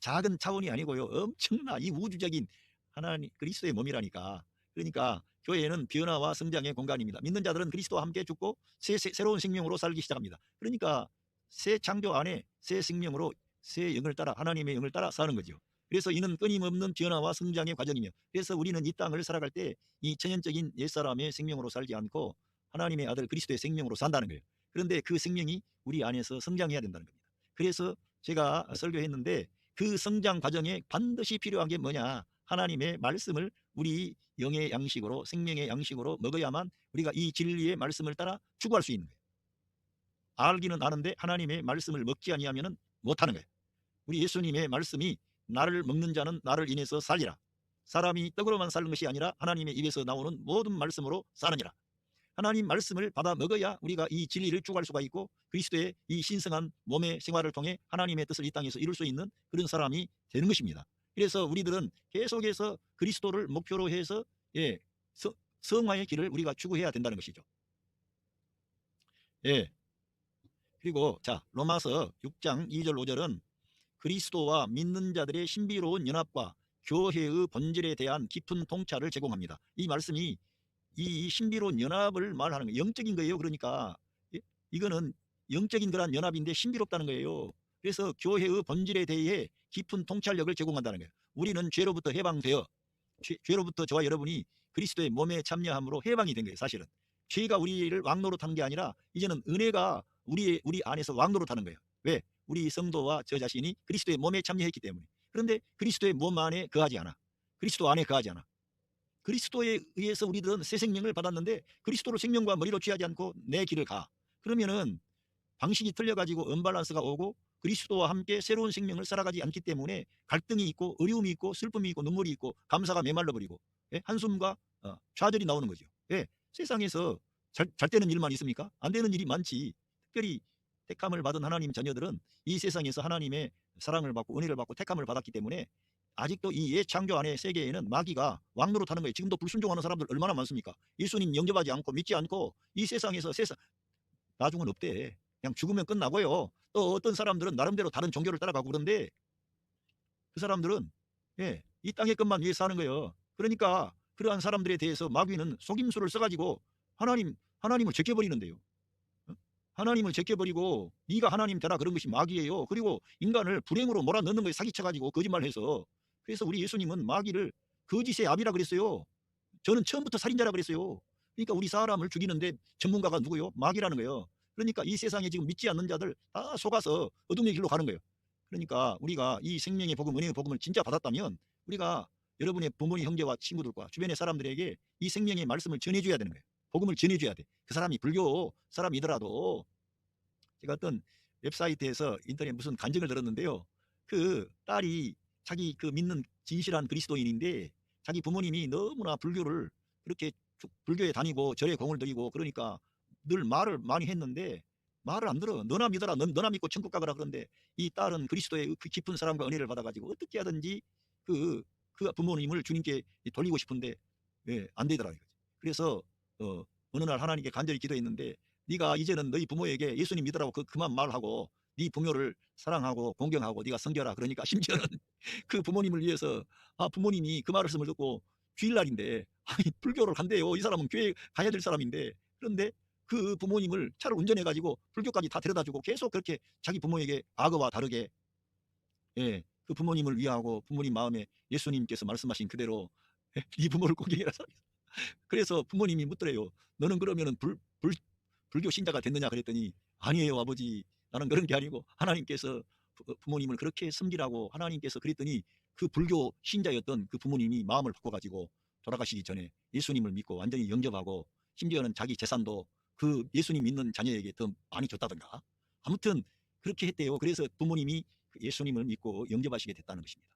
작은 차원이 아니고요, 엄청나 이 우주적인 하나님 그리스도의 몸이라니까. 그러니까 교회는 변화와 성장의 공간입니다. 믿는 자들은 그리스도와 함께 죽고 새로운 생명으로 살기 시작합니다. 그러니까 새 창조 안에 새 생명으로 새 영을 따라, 하나님의 영을 따라 사는 거죠. 그래서 이는 끊임없는 변화와 성장의 과정이며, 그래서 우리는 이 땅을 살아갈 때 이 천연적인 옛사람의 생명으로 살지 않고 하나님의 아들 그리스도의 생명으로 산다는 거예요. 그런데 그 생명이 우리 안에서 성장해야 된다는 겁니다. 그래서 제가 설교했는데 그 성장 과정에 반드시 필요한 게 뭐냐, 하나님의 말씀을 우리 영의 양식으로, 생명의 양식으로 먹어야만 우리가 이 진리의 말씀을 따라 추구할 수 있는 거예요. 알기는 아는데 하나님의 말씀을 먹지 아니하면 못하는 거예요. 우리 예수님의 말씀이 나를 먹는 자는 나를 인해서 살리라. 사람이 떡으로만 사는 것이 아니라 하나님의 입에서 나오는 모든 말씀으로 사느니라. 하나님 말씀을 받아 먹어야 우리가 이 진리를 추구할 수가 있고 그리스도의 이 신성한 몸의 생활을 통해 하나님의 뜻을 이 땅에서 이룰 수 있는 그런 사람이 되는 것입니다. 그래서 우리들은 계속해서 그리스도를 목표로 해서 성화의 길을 우리가 추구해야 된다는 것이죠. 그리고 로마서 6장 2절 5절은 그리스도와 믿는 자들의 신비로운 연합과 교회의 본질에 대한 깊은 통찰을 제공합니다. 이 말씀이 이 신비로운 연합을 말하는 거예요. 영적인 거예요. 그러니까 이거는 영적인 그런 연합인데 신비롭다는 거예요. 그래서 교회의 본질에 대해 깊은 통찰력을 제공한다는 거예요. 우리는 죄로부터 해방되어 죄로부터 저와 여러분이 그리스도의 몸에 참여함으로 해방이 된 거예요. 사실은 죄가 우리를 왕노릇하는 게 아니라 이제는 은혜가 우리 안에서 왕노릇하는 거예요. 왜? 우리 성도와 저 자신이 그리스도의 몸에 참여했기 때문에. 그런데 그리스도의 몸 안에 거하지 않아. 그리스도 안에 거하지 않아. 그리스도에 의해서 우리들은 새 생명을 받았는데 그리스도를 생명과 머리로 취하지 않고 내 길을 가. 그러면은 방식이 틀려가지고 언밸런스가 오고 그리스도와 함께 새로운 생명을 살아가지 않기 때문에 갈등이 있고 어려움이 있고 슬픔이 있고 눈물이 있고 감사가 메말라버리고 한숨과 좌절이 나오는 거죠. 세상에서 잘 되는 일만 있습니까? 안 되는 일이 많지. 특별히 택함을 받은 하나님 자녀들은 이 세상에서 하나님의 사랑을 받고 은혜를 받고 택함을 받았기 때문에 아직도 이 옛 창조 안의 세계에는 마귀가 왕노릇하는 거예요. 지금도 불순종하는 사람들 얼마나 많습니까? 예수님 영접하지 않고 믿지 않고 이 세상에서 나중은 없대. 그냥 죽으면 끝나고요. 또 어떤 사람들은 나름대로 다른 종교를 따라가고 그런데 그 사람들은 이 땅의 것만 위해 사는 거예요. 그러니까 그러한 사람들에 대해서 마귀는 속임수를 써가지고 하나님을 제껴버리는데요. 어? 하나님을 제껴버리고 네가 하나님 되라 그런 것이 마귀예요. 그리고 인간을 불행으로 몰아넣는 거에 사기쳐가지고 거짓말해서. 그래서 우리 예수님은 마귀를 거짓의 아비라 그랬어요. 저는 처음부터 살인자라 그랬어요. 그러니까 우리 사람을 죽이는데 전문가가 누구요? 마귀라는 거예요. 그러니까 이 세상에 지금 믿지 않는 자들 다 속아서 어둠의 길로 가는 거예요. 그러니까 우리가 이 생명의 복음, 은혜의 복음을 진짜 받았다면 우리가 여러분의 부모님, 형제와 친구들과 주변의 사람들에게 이 생명의 말씀을 전해줘야 되는 거예요. 복음을 전해줘야 돼. 그 사람이 불교 사람이더라도. 제가 어떤 웹사이트에서 인터넷 무슨 간증을 들었는데요. 그 딸이 자기 그 믿는 진실한 그리스도인인데 자기 부모님이 너무나 불교를 그렇게 불교에 다니고 절에 공을 들이고 그러니까 늘 말을 많이 했는데 말을 안 들어. 너나 믿어라. 너나 믿고 천국 가거라. 그런데 이 딸은 그리스도의 그 깊은 사랑과 은혜를 받아가지고 어떻게 하든지 그, 그 부모님을 주님께 돌리고 싶은데 안 되더라고요. 그래서 어느 날 하나님께 간절히 기도했는데 네가 이제는 너희 부모에게 예수님 믿으라고 그만 말하고 네 부모를 사랑하고 공경하고 네가 섬겨라. 그러니까 심지어는 그 부모님을 위해서 부모님이 그 말씀을 듣고 주일날인데 아니 불교를 간대요. 이 사람은 교회 가야 될 사람인데 그런데 그 부모님을 차를 운전해 가지고 불교까지 다 데려다주고 계속 그렇게 자기 부모에게 과거와 다르게 그 부모님을 위하고 부모님 마음에 예수님께서 말씀하신 그대로 네 부모를 공경해라. 그래서 부모님이 묻더래요. 너는 그러면은 불교 신자가 됐느냐 그랬더니 아니에요 아버지, 나는 그런 게 아니고 하나님께서 부모님을 그렇게 섬기라고 하나님께서 그랬더니 그 불교 신자였던 그 부모님이 마음을 바꿔가지고 돌아가시기 전에 예수님을 믿고 완전히 영접하고 심지어는 자기 재산도 그 예수님 믿는 자녀에게 더 많이 줬다던가 아무튼 그렇게 했대요. 그래서 부모님이 예수님을 믿고 영접하시게 됐다는 것입니다.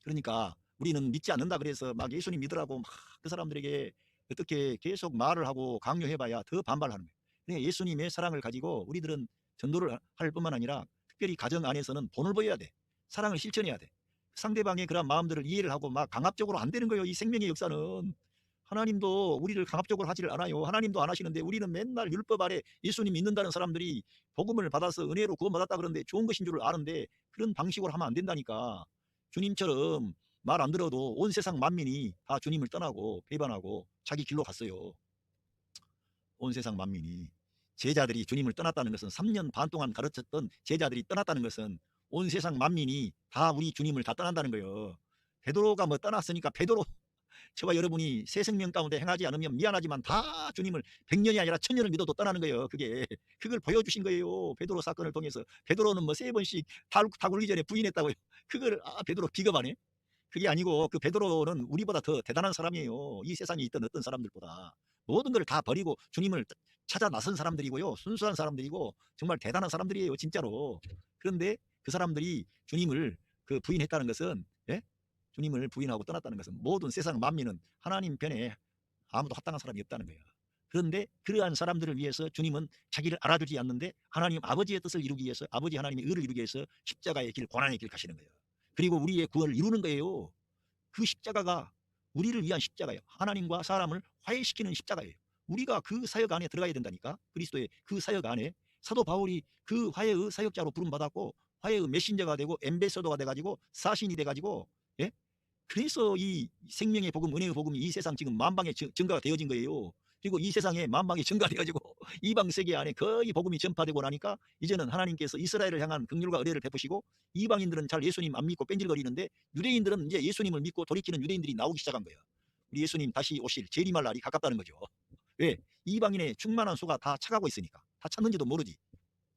그러니까 우리는 믿지 않는다 그래서 막 예수님 믿으라고 막 그 사람들에게 어떻게 계속 말을 하고 강요해봐야 더 반발하는 거예요. 그러니까 예수님의 사랑을 가지고 우리들은 전도를 할 뿐만 아니라 특별히 가정 안에서는 본을 보여야 돼. 사랑을 실천해야 돼. 상대방의 그런 마음들을 이해를 하고 막 강압적으로 안 되는 거예요. 이 생명의 역사는. 하나님도 우리를 강압적으로 하지를 않아요. 하나님도 안 하시는데 우리는 맨날 율법 아래 예수님 믿는다는 사람들이 복음을 받아서 은혜로 구원받았다 그러는데 좋은 것인 줄을 아는데 그런 방식으로 하면 안 된다니까. 주님처럼 말 안 들어도 온 세상 만민이 다 주님을 떠나고 배반하고 자기 길로 갔어요. 온 세상 만민이. 제자들이 주님을 떠났다는 것은 3년 반 동안 가르쳤던 제자들이 떠났다는 것은 온 세상 만민이 다 우리 주님을 다 떠난다는 거예요. 베드로가 뭐 떠났으니까 베드로 저와 여러분이 새 생명 가운데 행하지 않으면 미안하지만 다 주님을 100년이 아니라 1000년을 믿어도 떠나는 거예요. 그걸 보여주신 거예요. 베드로 사건을 통해서. 베드로는 뭐 3번씩 다 굴기 전에 부인했다고요. 그걸 베드로 비겁하네. 그게 아니고 그 베드로는 우리보다 더 대단한 사람이에요. 이 세상에 있던 어떤 사람들보다. 모든 걸 다 버리고 주님을 찾아 나선 사람들이고요. 순수한 사람들이고 정말 대단한 사람들이에요. 진짜로. 그런데 그 사람들이 주님을 그 부인했다는 것은 주님을 부인하고 떠났다는 것은 모든 세상 만민은 하나님 편에 아무도 합당한 사람이 없다는 거예요. 그런데 그러한 사람들을 위해서 주님은 자기를 알아주지 않는데 하나님 아버지의 뜻을 이루기 위해서 아버지 하나님의 의를 이루기 위해서 십자가의 길, 고난의 길 가시는 거예요. 그리고 우리의 구원을 이루는 거예요. 그 십자가가 우리를 위한 십자가예요. 하나님과 사람을 화해시키는 십자가예요. 우리가 그 사역 안에 들어가야 된다니까. 그리스도의 그 사역 안에. 사도 바울이 그 화해의 사역자로 부름받았고 화해의 메신저가 되고 엠베서더가 돼가지고 사신이 돼가지고 그래서 이 생명의 복음, 은혜의 복음이 이 세상 지금 만방에 증가가 되어진 거예요. 그리고 이 세상에 만방이 증가되어지고 이방 세계 안에 거의 복음이 전파되고 나니까 이제는 하나님께서 이스라엘을 향한 긍휼과 의뢰를 베푸시고 이방인들은 잘 예수님 안 믿고 뺀질거리는데 유대인들은 이제 예수님을 믿고 돌이키는 유대인들이 나오기 시작한 거예요. 우리 예수님 다시 오실 재림할 날이 가깝다는 거죠. 왜? 이방인의 충만한 수가 다 차가고 있으니까. 다 찼는지도 모르지.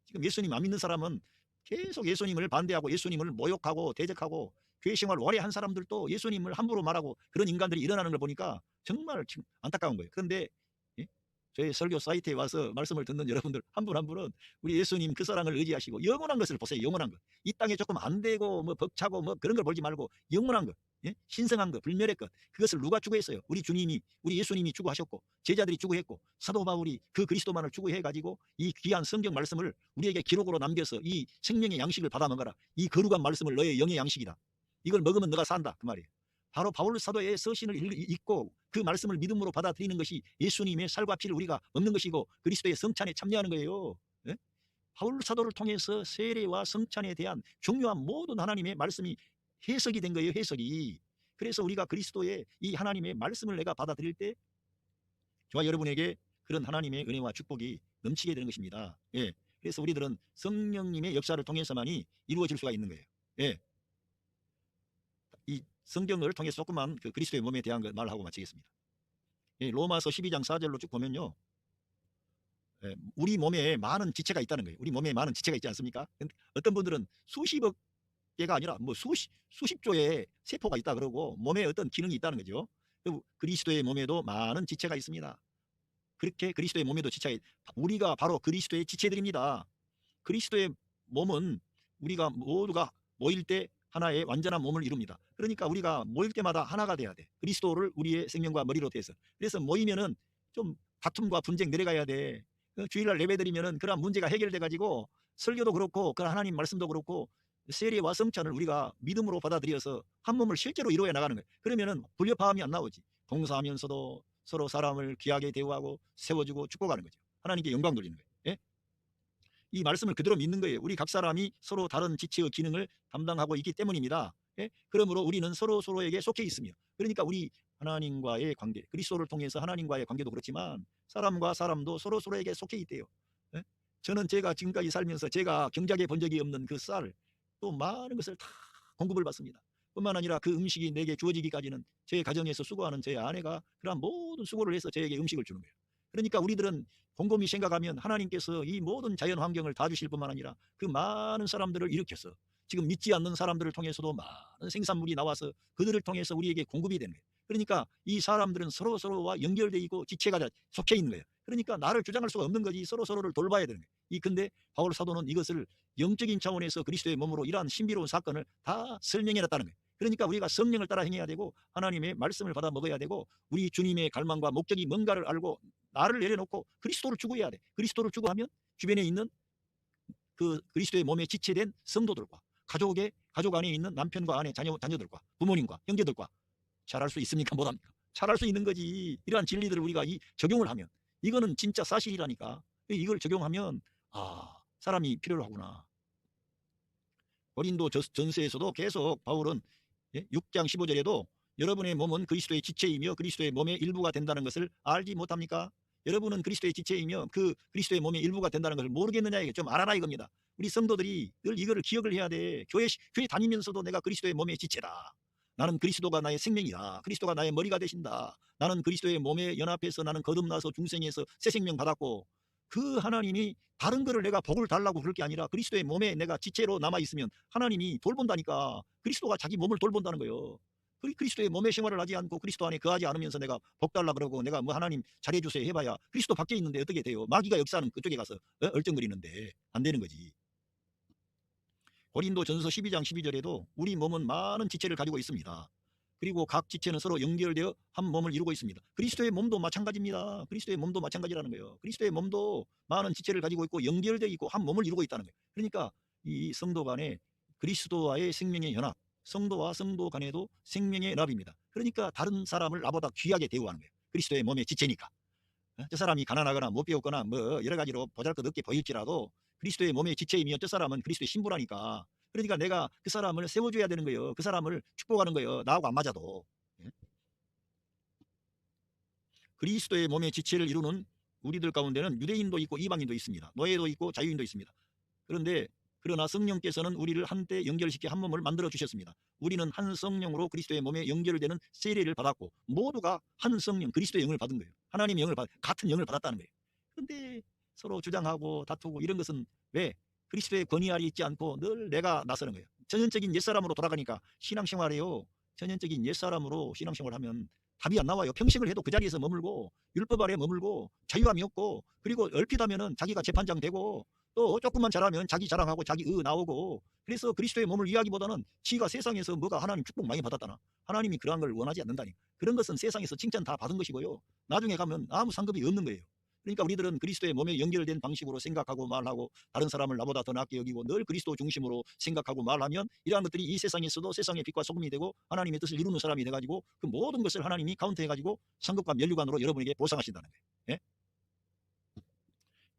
지금 예수님 안 믿는 사람은 계속 예수님을 반대하고 예수님을 모욕하고 대적하고 교회 생활 오래 한 사람들도 예수님을 함부로 말하고 그런 인간들이 일어나는 걸 보니까 정말 안타까운 거예요. 그런데 저희 설교 사이트에 와서 말씀을 듣는 여러분들 한 분 한 분은 우리 예수님 그 사랑을 의지하시고 영원한 것을 보세요. 영원한 것. 이 땅에 조금 안 되고 뭐 벅차고 뭐 그런 걸 보지 말고 영원한 것. 신성한 것, 불멸의 것. 그것을 누가 추구했어요? 우리 예수님이 추구하셨고 제자들이 추구했고 사도 바울이 그 그리스도만을 추구해가지고 이 귀한 성경 말씀을 우리에게 기록으로 남겨서 이 생명의 양식을 받아 먹어라. 이 거룩한 말씀을 너의 영의 양식이다. 이걸 먹으면 너가 산다. 그 말이에요. 바로 바울 사도의 서신을 읽고 그 말씀을 믿음으로 받아들이는 것이 예수님의 살과 피를 우리가 먹는 것이고 그리스도의 성찬에 참여하는 거예요. 바울 사도를 통해서 세례와 성찬에 대한 중요한 모든 하나님의 말씀이 해석이 된 거예요. 해석이. 그래서 우리가 그리스도의 이 하나님의 말씀을 내가 받아들일 때 저와 여러분에게 그런 하나님의 은혜와 축복이 넘치게 되는 것입니다. 예. 그래서 우리들은 성령님의 역사를 통해서만이 이루어질 수가 있는 거예요. 예. 이 성경을 통해서 조금만 그 그리스도의 몸에 대한 걸 말하고 마치겠습니다. 예, 로마서 12장 4절로 쭉 보면요. 예, 우리 몸에 많은 지체가 있다는 거예요. 우리 몸에 많은 지체가 있지 않습니까? 어떤 분들은 수십억 개가 아니라 뭐 수십조의 세포가 있다 그러고 몸에 어떤 기능이 있다는 거죠. 그리스도의 몸에도 많은 지체가 있습니다. 그렇게 그리스도의 몸에도 지체가 우리가 바로 그리스도의 지체들입니다. 그리스도의 몸은 우리가 모두가 모일 때 하나의 완전한 몸을 이룹니다. 그러니까 우리가 모일 때마다 하나가 돼야 돼. 그리스도를 우리의 생명과 머리로 대해서. 그래서 모이면은 좀 다툼과 분쟁 내려가야 돼. 주일날 예배드리면은 그런 문제가 해결돼 가지고 설교도 그렇고 그런 하나님 말씀도 그렇고 세례와 성찬을 우리가 믿음으로 받아들여서 한 몸을 실제로 이루어 나가는 거예요. 그러면은 불협화음이 안 나오지. 봉사하면서도 서로 사람을 귀하게 대우하고 세워주고 축복하는 거죠. 하나님께 영광 돌리는 거예요. 예? 이 말씀을 그대로 믿는 거예요. 우리 각 사람이 서로 다른 지체의 기능을 담당하고 있기 때문입니다. 예? 그러므로 우리는 서로에게 속해 있으며, 그러니까 우리 하나님과의 관계, 그리스도를 통해서 하나님과의 관계도 그렇지만 사람과 사람도 서로에게 속해 있대요. 예? 저는 제가 지금까지 살면서 제가 경작해 본 적이 없는 그 쌀, 또 많은 것을 다 공급을 받습니다. 뿐만 아니라 그 음식이 내게 주어지기까지는 제 가정에서 수고하는 제 아내가 그런 모든 수고를 해서 저에게 음식을 주는 거예요. 그러니까 우리들은 곰곰이 생각하면 하나님께서 이 모든 자연 환경을 다 주실 뿐만 아니라 그 많은 사람들을 일으켜서 지금 믿지 않는 사람들을 통해서도 많은 생산물이 나와서 그들을 통해서 우리에게 공급이 되는 거예요. 그러니까 이 사람들은 서로와 연결되어 있고 지체가 속해 있는 거예요. 그러니까 나를 주장할 수가 없는 거지, 서로를 돌봐야 되는 거예요. 근데 바울 사도는 이것을 영적인 차원에서 그리스도의 몸으로 이러한 신비로운 사건을 다 설명해놨다는 거예요. 그러니까 우리가 성령을 따라 행해야 되고 하나님의 말씀을 받아 먹어야 되고 우리 주님의 갈망과 목적이 뭔가를 알고 나를 내려놓고 그리스도를 추구해야 돼. 그리스도를 추구하면 주변에 있는 그 그리스도의 몸에 지체된 성도들과 가족 안에 있는 남편과 아내, 자녀들과 부모님과 형제들과 잘할 수 있습니까? 못합니까? 잘할 수 있는 거지. 이러한 진리들을 우리가 적용을 하면 이거는 진짜 사실이라니까. 이걸 적용하면 사람이 필요로 하구나. 고린도 전서에서도 계속 바울은 6장 15절에도 여러분의 몸은 그리스도의 지체이며 그리스도의 몸의 일부가 된다는 것을 알지 못합니까? 여러분은 그리스도의 지체이며 그 그리스도의 몸의 일부가 된다는 것을 모르겠느냐, 이게 좀 알아라 이겁니다. 우리 성도들이 늘 이거를 기억을 해야 돼. 교회 다니면서도 내가 그리스도의 몸의 지체다. 나는 그리스도가 나의 생명이다. 그리스도가 나의 머리가 되신다. 나는 그리스도의 몸에 연합해서 나는 거듭나서 중생에서 새 생명 받았고, 그 하나님이 다른 거를 내가 복을 달라고 그럴 게 아니라 그리스도의 몸에 내가 지체로 남아있으면 하나님이 돌본다니까. 그리스도가 자기 몸을 돌본다는 거예요. 그리스도의 몸의 생활을 하지 않고 그리스도 안에 거하지 않으면서 내가 복 달라 그러고 내가 뭐 하나님 잘해주세요 해봐야 그리스도 밖에 있는데 어떻게 돼요? 마귀가 역사하는 그쪽에 가서 얼쩡거리는데 안 되는 거지. 고린도 전서 12장 12절에도 우리 몸은 많은 지체를 가지고 있습니다. 그리고 각 지체는 서로 연결되어 한 몸을 이루고 있습니다. 그리스도의 몸도 마찬가지입니다. 그리스도의 몸도 마찬가지라는 거예요. 그리스도의 몸도 많은 지체를 가지고 있고 연결되어 있고 한 몸을 이루고 있다는 거예요. 그러니까 이 성도 간에 그리스도와의 생명의 연합, 성도와 성도 간에도 생명의 연합입니다. 그러니까 다른 사람을 나보다 귀하게 대우하는 거예요. 그리스도의 몸의 지체니까. 저 사람이 가난하거나 못 배웠거나 뭐 여러 가지로 보잘것없게 보일지라도 그리스도의 몸의 지체이며 저 사람은 그리스도의 신부라니까. 그러니까 내가 그 사람을 세워줘야 되는 거예요. 그 사람을 축복하는 거예요. 나하고 안 맞아도. 그리스도의 몸의 지체를 이루는 우리들 가운데는 유대인도 있고 이방인도 있습니다. 노예도 있고 자유인도 있습니다. 그러나 성령께서는 우리를 한때 연결시켜 한 몸을 만들어 주셨습니다. 우리는 한 성령으로 그리스도의 몸에 연결되는 세례를 받았고 모두가 한 성령 그리스도의 영을 받은 거예요. 하나님의 영을 같은 영을 받았다는 거예요. 그런데 서로 주장하고 다투고 이런 것은 왜? 그리스도의 권위 아래 있지 않고 늘 내가 나서는 거예요. 전형적인 옛사람으로 돌아가니까 신앙생활이에요. 전형적인 옛사람으로 신앙생활하면 답이 안 나와요. 평생을 해도 그 자리에서 머물고 율법 아래 머물고 자유함이 없고, 그리고 얼핏하면은 자기가 재판장 되고 또 조금만 잘하면 자기 자랑하고 자기 나오고. 그래서 그리스도의 몸을 이해하기보다는 지가 세상에서 뭐가 하나님 축복 많이 받았다나, 하나님이 그러한 걸 원하지 않는다니. 그런 것은 세상에서 칭찬 다 받은 것이고요. 나중에 가면 아무 상급이 없는 거예요. 그러니까 우리들은 그리스도의 몸에 연결된 방식으로 생각하고 말하고 다른 사람을 나보다 더 낫게 여기고 늘 그리스도 중심으로 생각하고 말하면 이러한 것들이 이 세상에서도 세상의 빛과 소금이 되고 하나님의 뜻을 이루는 사람이 돼가지고 그 모든 것을 하나님이 카운트해가지고 상급과 면류관으로 여러분에게 보상하신다는 거예요. 예?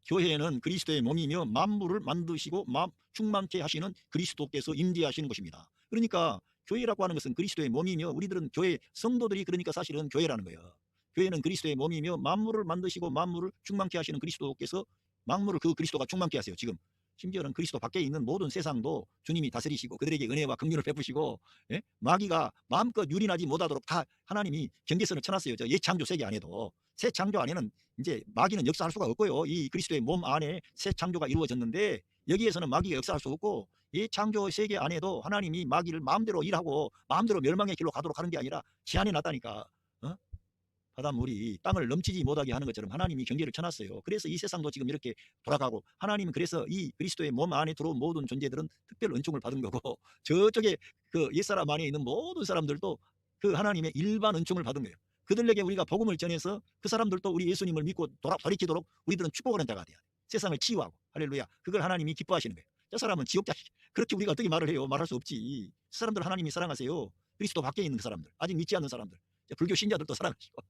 교회는 그리스도의 몸이며 만물을 만드시고 충만케 하시는 그리스도께서 임재하시는 것입니다. 그러니까 교회라고 하는 것은 그리스도의 몸이며 우리들은 교회 성도들이 그러니까 사실은 교회라는 거예요. 교회는 그리스도의 몸이며 만물을 만드시고 만물을 충만케 하시는 그리스도께서 만물을 그 그리스도가 충만케 하세요. 지금 심지어는 그리스도 밖에 있는 모든 세상도 주님이 다스리시고 그들에게 은혜와 긍휼을 베푸시고, 예? 마귀가 마음껏 유린하지 못하도록 다 하나님이 경계선을 쳐놨어요. 저 옛창조 세계 안에도. 새 창조 안에는 이제 마귀는 역사할 수가 없고요. 이 그리스도의 몸 안에 새 창조가 이루어졌는데 여기에서는 마귀가 역사할 수 없고, 이 창조 세계 안에도 하나님이 마귀를 마음대로 일하고 마음대로 멸망의 길로 가도록 하는 게 아니라 제한해 놨다니까. 어? 바닷물이 땅을 넘치지 못하게 하는 것처럼 하나님이 경계를 쳐놨어요. 그래서 이 세상도 지금 이렇게 돌아가고, 하나님은 그래서 이 그리스도의 몸 안에 들어온 모든 존재들은 특별 은총을 받은 거고 저쪽에 그 옛사람 안에 있는 모든 사람들도 그 하나님의 일반 은총을 받은 거예요. 그들에게 우리가 복음을 전해서 그 사람들도 우리 예수님을 믿고 돌이키도록 우리들은 축복하는 자가 돼야 돼. 세상을 치유하고. 할렐루야. 그걸 하나님이 기뻐하시는 거예요. 저 사람은 지옥 자식. 그렇게 우리가 어떻게 말을 해요? 말할 수 없지. 그 사람들 하나님이 사랑하세요. 그리스도 밖에 있는 그 사람들, 아직 믿지 않는 사람들, 불교 신자들도 사랑하시고.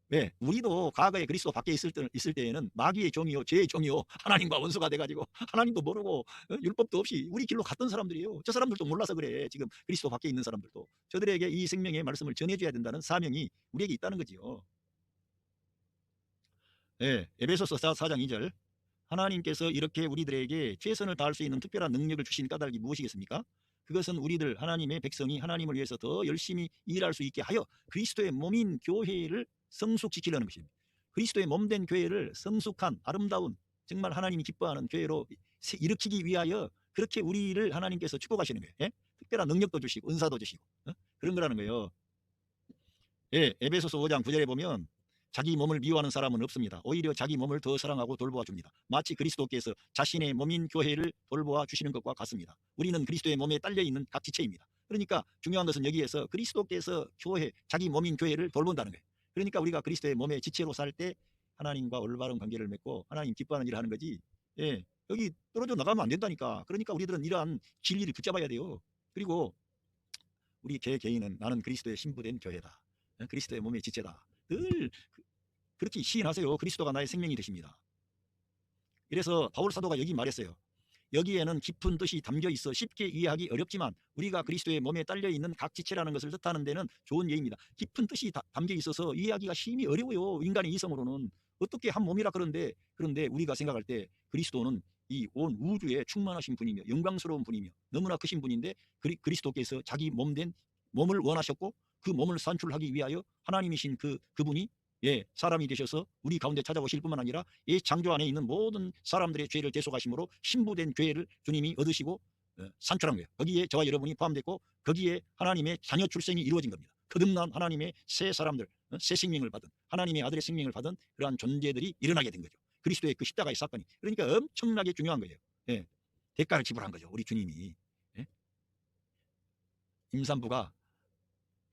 네, 우리도 과거에 그리스도 밖에 있을 때에는 마귀의 종이요, 죄의 종이요, 하나님과 원수가 돼가지고 하나님도 모르고 율법도 없이 우리 길로 갔던 사람들이에요. 저 사람들도 몰라서 그래. 지금 그리스도 밖에 있는 사람들도 저들에게 이 생명의 말씀을 전해줘야 된다는 사명이 우리에게 있다는 거지요. 네, 에베소서 4장 2절. 하나님께서 이렇게 우리들에게 최선을 다할 수 있는 특별한 능력을 주신 까닭이 무엇이겠습니까? 그것은 우리들 하나님의 백성이 하나님을 위해서 더 열심히 일할 수 있게 하여 그리스도의 몸인 교회를 성숙시키려는 것입니다. 그리스도의 몸된 교회를 성숙한 아름다운 정말 하나님이 기뻐하는 교회로 일으키기 위하여 그렇게 우리를 하나님께서 축복하시는 거예요. 예? 특별한 능력도 주시고 은사도 주시고, 그런 거라는 거예요. 예, 에베소서 5장 9절에 보면 자기 몸을 미워하는 사람은 없습니다. 오히려 자기 몸을 더 사랑하고 돌보아 줍니다. 마치 그리스도께서 자신의 몸인 교회를 돌보아 주시는 것과 같습니다. 우리는 그리스도의 몸에 딸려있는 각 지체입니다. 그러니까 중요한 것은 여기에서 그리스도께서 교회, 자기 몸인 교회를 돌본다는 거예요. 그러니까 우리가 그리스도의 몸의 지체로 살 때 하나님과 올바른 관계를 맺고 하나님 기뻐하는 일을 하는 거지. 예, 여기 떨어져 나가면 안 된다니까. 그러니까 우리들은 이러한 진리를 붙잡아야 돼요. 그리고 우리 개인은 나는 그리스도의 신부된 교회다. 그리스도의 몸의 지체다. 늘 그렇게 시인하세요. 그리스도가 나의 생명이 되십니다. 그래서 바울 사도가 여기 말했어요. 여기에는 깊은 뜻이 담겨 있어 쉽게 이해하기 어렵지만 우리가 그리스도의 몸에 딸려 있는 각 지체라는 것을 뜻하는 데는 좋은 예입니다. 깊은 뜻이 담겨 있어서 이해하기가 심히 어려워요. 인간의 이성으로는 어떻게 한 몸이라 그런데 우리가 생각할 때 그리스도는 이 온 우주에 충만하신 분이며 영광스러운 분이며 너무나 크신 분인데 그리스도께서 자기 몸된 몸을 원하셨고 그 몸을 산출하기 위하여 하나님이신 그분이 사람이 되셔서 우리 가운데 찾아오실 뿐만 아니라 이 창조 안에 있는 모든 사람들의 죄를 대속하심으로 신부된 죄를 주님이 얻으시고 산출한 거예요. 거기에 저와 여러분이 포함됐고 거기에 하나님의 자녀 출생이 이루어진 겁니다. 거듭난 하나님의 새 사람들, 새 생명을 받은 하나님의 아들의 생명을 받은 그러한 존재들이 일어나게 된 거죠. 그리스도의 그 십자가의 사건이. 그러니까 엄청나게 중요한 거예요. 대가를 지불한 거죠. 우리 주님이. 임산부가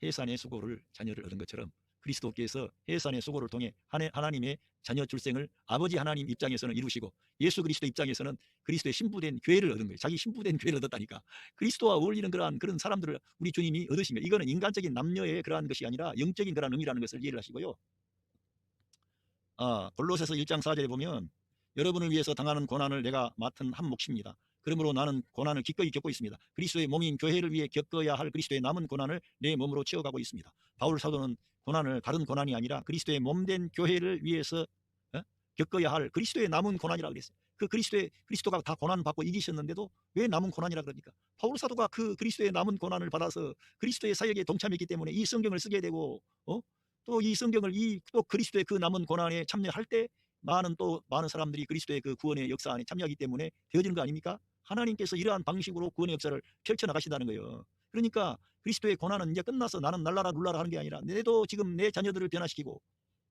해산의 수고를 자녀를 얻은 것처럼 그리스도께서 해산의 수고를 통해 하나님의 자녀 출생을 아버지 하나님 입장에서는 이루시고 예수 그리스도 입장에서는 그리스도의 신부된 교회를 얻은 거예요. 자기 신부된 교회를 얻었다니까. 그리스도와 어울리는 그런 사람들을 우리 주님이 얻으신 거예요. 이거는 인간적인 남녀의 그러한 것이 아니라 영적인 그러한 의미라는 것을 이해를 하시고요. 골로새서 1장 4절에 보면 여러분을 위해서 당하는 고난을 내가 맡은 한 몫입니다. 그러므로 나는 고난을 기꺼이 겪고 있습니다. 그리스도의 몸인 교회를 위해 겪어야 할 그리스도의 남은 고난을 내 몸으로 채워가고 있습니다. 바울 사도는 고난을 다른 고난이 아니라 그리스도의 몸된 교회를 위해서 겪어야 할 그리스도의 남은 고난이라고 그랬어요. 그리스도가 다 고난 받고 이기셨는데도 왜 남은 고난이라 그러니까 바울 사도가 그 그리스도의 남은 고난을 받아서 그리스도의 사역에 동참했기 때문에 이 성경을 쓰게 되고 또 이 성경을 또 그리스도의 그 남은 고난에 참여할 때 많은 사람들이 그리스도의 그 구원의 역사 안에 참여하기 때문에 되어지는 거 아닙니까? 하나님께서 이러한 방식으로 구원의 역사를 펼쳐나가신다는 거예요. 그러니까 그리스도의 고난은 이제 끝나서 나는 날라라 눌라라 하는 게 아니라 내도 지금 내 자녀들을 변화시키고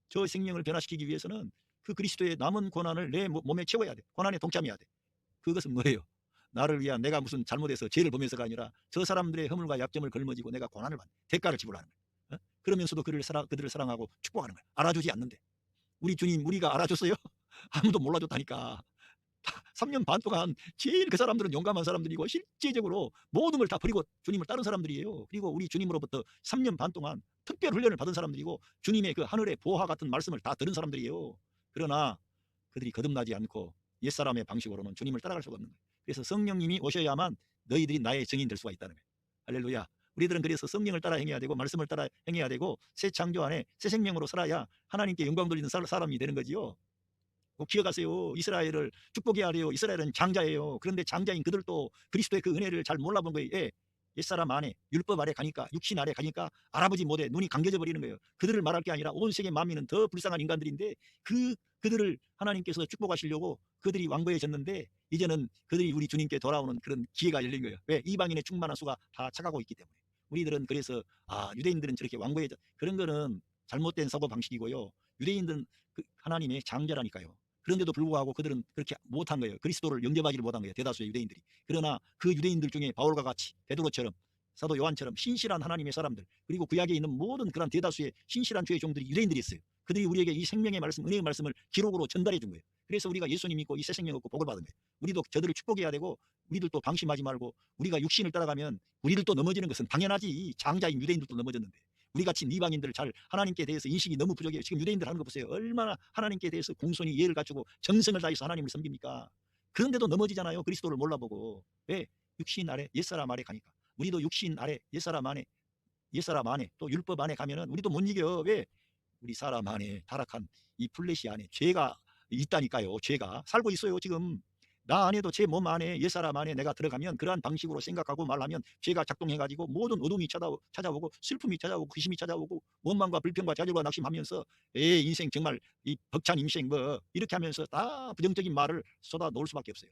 저 생명을 변화시키기 위해서는 그 그리스도의 남은 고난을 내 몸에 채워야 돼. 고난에 동참해야 돼. 그것은 뭐예요? 나를 위한 내가 무슨 잘못해서 죄를 보면서가 아니라 저 사람들의 허물과 약점을 걸머지고 내가 고난을 받는 대가를 지불하는 거예요. 그러면서도 그들을 사랑하고 축복하는 거예요. 알아주지 않는데. 우리 주님 우리가 알아줬어요? 아무도 몰라줬다니까. 3년 반 동안 제일 그 사람들은 용감한 사람들이고 실제적으로 모든 걸 다 버리고 주님을 따른 사람들이에요. 그리고 우리 주님으로부터 3년 반 동안 특별 훈련을 받은 사람들이고 주님의 그 하늘의 보화 같은 말씀을 다 들은 사람들이에요. 그러나 그들이 거듭나지 않고 옛사람의 방식으로는 주님을 따라갈 수가 없는 거예요. 그래서 성령님이 오셔야만 너희들이 나의 증인 될 수가 있다는 거예요. 할렐루야. 우리들은 그래서 성령을 따라 행해야 되고 말씀을 따라 행해야 되고 새 창조 안에 새 생명으로 살아야 하나님께 영광 돌리는 사람이 되는 거지요. 꼭 기억하세요. 이스라엘을 축복해야 돼요. 이스라엘은 장자예요. 그런데 장자인 그들도 그리스도의 그 은혜를 잘 몰라본 거예요. 예. 옛사람 안에 율법 아래 가니까 육신 아래 가니까 알아보지 못해 눈이 감겨져 버리는 거예요. 그들을 말할 게 아니라 온 세계 만민은 더 불쌍한 인간들인데 그들을 하나님께서 축복하시려고 그들이 완고해졌는데 이제는 그들이 우리 주님께 돌아오는 그런 기회가 열린 거예요. 왜? 이방인의 충만한 수가 다 차가고 있기 때문에. 우리들은 그래서 유대인들은 저렇게 완고해져 그런 거는 잘못된 사고 방식이고요. 유대인들은 하나님의 장자라니까요. 그런데도 불구하고 그들은 그렇게 못한 거예요. 그리스도를 영접하지를 못한 거예요. 대다수의 유대인들이. 그러나 그 유대인들 중에 바울과 같이 베드로처럼 사도 요한처럼 신실한 하나님의 사람들 그리고 구약에 있는 모든 그런 대다수의 신실한 주의 종들이 유대인들이 있어요. 그들이 우리에게 이 생명의 말씀, 은혜의 말씀을 기록으로 전달해 준 거예요. 그래서 우리가 예수님 믿고 이 새 생명 얻고 복을 받은 거예요. 우리도 저들을 축복해야 되고 우리들도 방심하지 말고 우리가 육신을 따라가면 우리들도 넘어지는 것은 당연하지. 장자인 유대인들도 넘어졌는데 우리같이 이방인들 잘 하나님께 대해서 인식이 너무 부족해요. 지금 유대인들 하는 거 보세요. 얼마나 하나님께 대해서 공손히 이해를 갖추고 정성을 다해서 하나님을 섬깁니까? 그런데도 넘어지잖아요. 그리스도를 몰라보고. 왜? 육신 아래 옛사람 아래 가니까. 우리도 육신 아래 옛사람 안에 또 율법 안에 가면은 우리도 못 이겨. 왜? 우리 사람 안에 타락한 이 플래시 안에 죄가 있다니까요. 죄가 살고 있어요. 지금 나 안에도 제 몸 안에 옛사람 안에 내가 들어가면 그러한 방식으로 생각하고 말하면 죄가 작동해가지고 모든 어둠이 찾아오고 슬픔이 찾아오고 의심이 찾아오고 원망과 불평과 좌절과 낙심하면서 인생 정말 이 벅찬 인생 뭐 이렇게 하면서 다 부정적인 말을 쏟아 놓을 수밖에 없어요.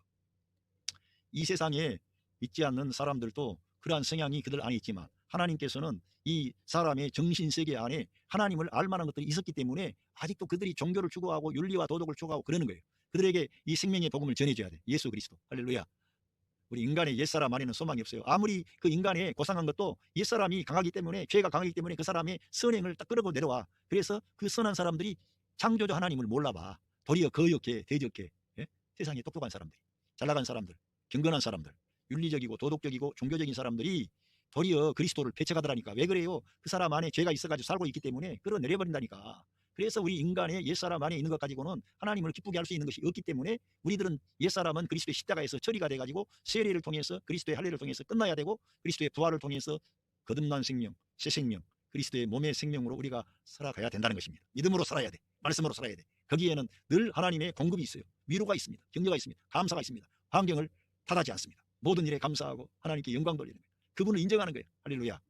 이 세상에 믿지 않는 사람들도 그러한 성향이 그들 안에 있지만 하나님께서는 이 사람의 정신세계 안에 하나님을 알만한 것들이 있었기 때문에 아직도 그들이 종교를 추구하고 윤리와 도덕을 추구하고 그러는 거예요. 그들에게 이 생명의 복음을 전해줘야 돼. 예수 그리스도. 할렐루야. 우리 인간의 옛사람 안에는 소망이 없어요. 아무리 그 인간의 고상한 것도 옛사람이 강하기 때문에 죄가 강하기 때문에 그 사람의 선행을 딱 끌고 내려와. 그래서 그 선한 사람들이 창조주 하나님을 몰라봐. 도리어 거역해 대적해. 예? 세상에 똑똑한 사람들이 잘 나간 사람들 경건한 사람들 윤리적이고 도덕적이고 종교적인 사람들이 도리어 그리스도를 배척하더라니까. 왜 그래요? 그 사람 안에 죄가 있어가지고 살고 있기 때문에 끌어내려버린다니까. 그래서 우리 인간의 옛사람 안에 있는 것 가지고는 하나님을 기쁘게 할 수 있는 것이 없기 때문에 우리들은 옛사람은 그리스도의 십자가에서 처리가 돼가지고 세례를 통해서 그리스도의 할례를 통해서 끝나야 되고 그리스도의 부활을 통해서 거듭난 생명, 새 생명, 그리스도의 몸의 생명으로 우리가 살아가야 된다는 것입니다. 믿음으로 살아야 돼. 말씀으로 살아야 돼. 거기에는 늘 하나님의 공급이 있어요. 위로가 있습니다. 격려가 있습니다. 감사가 있습니다. 환경을 탓하지 않습니다. 모든 일에 감사하고 하나님께 영광 돌리는 거예요. 그분을 인정하는 거예요. 할렐루야.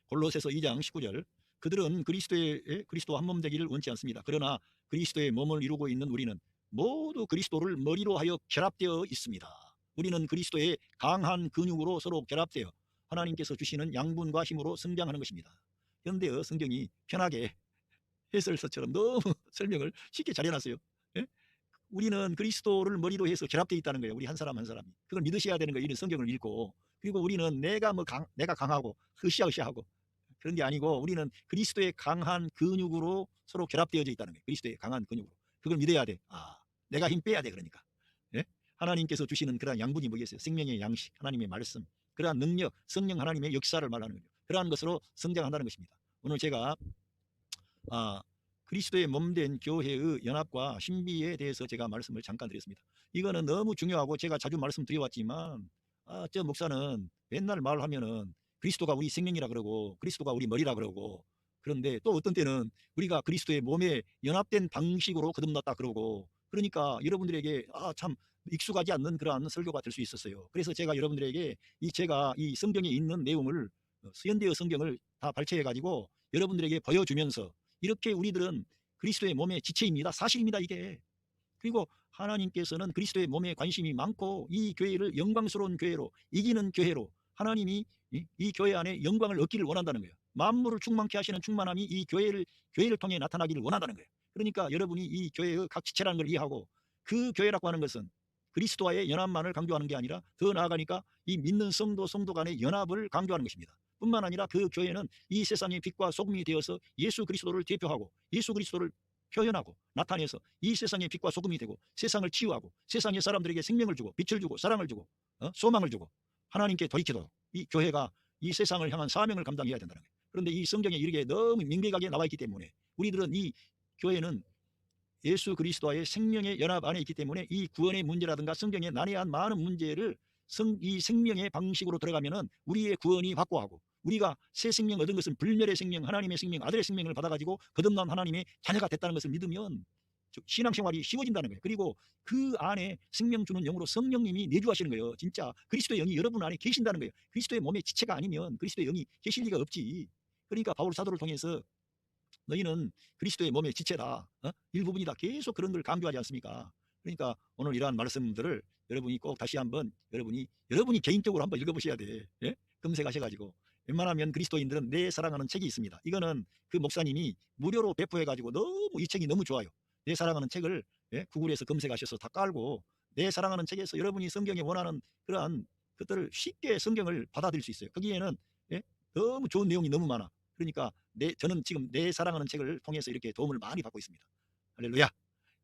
골로새서 2장 19절 그들은 그리스도와 한 몸 되기를 원치 않습니다. 그러나 그리스도의 몸을 이루고 있는 우리는 모두 그리스도를 머리로 하여 결합되어 있습니다. 우리는 그리스도의 강한 근육으로 서로 결합되어 하나님께서 주시는 양분과 힘으로 성장하는 것입니다. 그런데 성경이 편하게 해설서처럼 너무 설명을 쉽게 잘 해놨어요. 예? 우리는 그리스도를 머리로 해서 결합되어 있다는 거예요. 우리 한 사람 한 사람이. 그걸 믿으셔야 되는 거예요. 이런 성경을 읽고. 그리고 우리는 내가 강하고 으쌰으쌰하고 그런 게 아니고 우리는 그리스도의 강한 근육으로 서로 결합되어져 있다는 거예요. 그리스도의 강한 근육으로. 그걸 믿어야 돼. 내가 힘 빼야 돼. 그러니까. 예? 하나님께서 주시는 그러한 양분이 뭐겠어요? 생명의 양식, 하나님의 말씀, 그러한 능력, 성령 하나님의 역사를 말하는 거죠. 그러한 것으로 성장한다는 것입니다. 오늘 제가 그리스도의 몸된 교회의 연합과 신비에 대해서 제가 말씀을 잠깐 드렸습니다. 이거는 너무 중요하고 제가 자주 말씀드려왔지만 저 목사는 맨날 말하면은 그리스도가 우리 생명이라 그러고 그리스도가 우리 머리라 그러고 그런데 또 어떤 때는 우리가 그리스도의 몸에 연합된 방식으로 거듭났다 그러고 그러니까 여러분들에게 참 익숙하지 않는 그러한 설교가 될 수 있었어요. 그래서 제가 여러분들에게 제가 이 성경에 있는 내용을 수연되어 성경을 다 발췌해 가지고 여러분들에게 보여주면서 이렇게 우리들은 그리스도의 몸의 지체입니다. 사실입니다. 이게. 그리고 하나님께서는 그리스도의 몸에 관심이 많고 이 교회를 영광스러운 교회로 이기는 교회로 하나님이 이 교회 안에 영광을 얻기를 원한다는 거예요. 만물을 충만케 하시는 충만함이 이 교회를 통해 나타나기를 원한다는 거예요. 그러니까 여러분이 이 교회의 각 지체라는 걸 이해하고 그 교회라고 하는 것은 그리스도와의 연합만을 강조하는 게 아니라 더 나아가니까 이 믿는 성도 간의 연합을 강조하는 것입니다. 뿐만 아니라 그 교회는 이 세상의 빛과 소금이 되어서 예수 그리스도를 대표하고 예수 그리스도를 표현하고 나타내서 이 세상의 빛과 소금이 되고 세상을 치유하고 세상의 사람들에게 생명을 주고 빛을 주고 사랑을 주고 소망을 주고 하나님께 돌이키도록 이 교회가 이 세상을 향한 사명을 감당해야 된다는 거예요. 그런데 이 성경에 이렇게 너무 명백하게 나와 있기 때문에 우리들은 이 교회는 예수 그리스도와의 생명의 연합 안에 있기 때문에 이 구원의 문제라든가 성경에 난해한 많은 문제를 이 생명의 방식으로 들어가면은 우리의 구원이 확고하고, 우리가 새 생명 얻은 것은 불멸의 생명, 하나님의 생명, 아들의 생명을 받아가지고 거듭난 하나님의 자녀가 됐다는 것을 믿으면 신앙생활이 쉬워진다는 거예요. 그리고 그 안에 생명 주는 영으로 성령님이 내주하시는 거예요. 진짜 그리스도의 영이 여러분 안에 계신다는 거예요. 그리스도의 몸의 지체가 아니면 그리스도의 영이 계실 리가 없지. 그러니까 바울 사도를 통해서 너희는 그리스도의 몸의 지체다, 일부분이다, 계속 그런 걸 강조하지 않습니까? 그러니까 오늘 이러한 말씀들을 여러분이 꼭 다시 한번 여러분이 개인적으로 한번 읽어보셔야 돼. 예? 검색하셔가지고. 웬만하면 그리스도인들은 내 사랑하는 책이 있습니다. 이거는 그 목사님이 무료로 배포해가지고 너무 이 책이 너무 좋아요. 내 사랑하는 책을, 예? 구글에서 검색하셔서 다 깔고 내 사랑하는 책에서 여러분이 성경에 원하는 그러한 것들을 쉽게 성경을 받아들일 수 있어요. 거기에는, 예? 너무 좋은 내용이 너무 많아. 그러니까 저는 지금 내 사랑하는 책을 통해서 이렇게 도움을 많이 받고 있습니다. 할렐루야.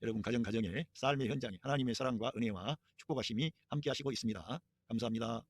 여러분 가정의 삶의 현장에 하나님의 사랑과 은혜와 축복하심이 함께 하시고 있습니다. 감사합니다.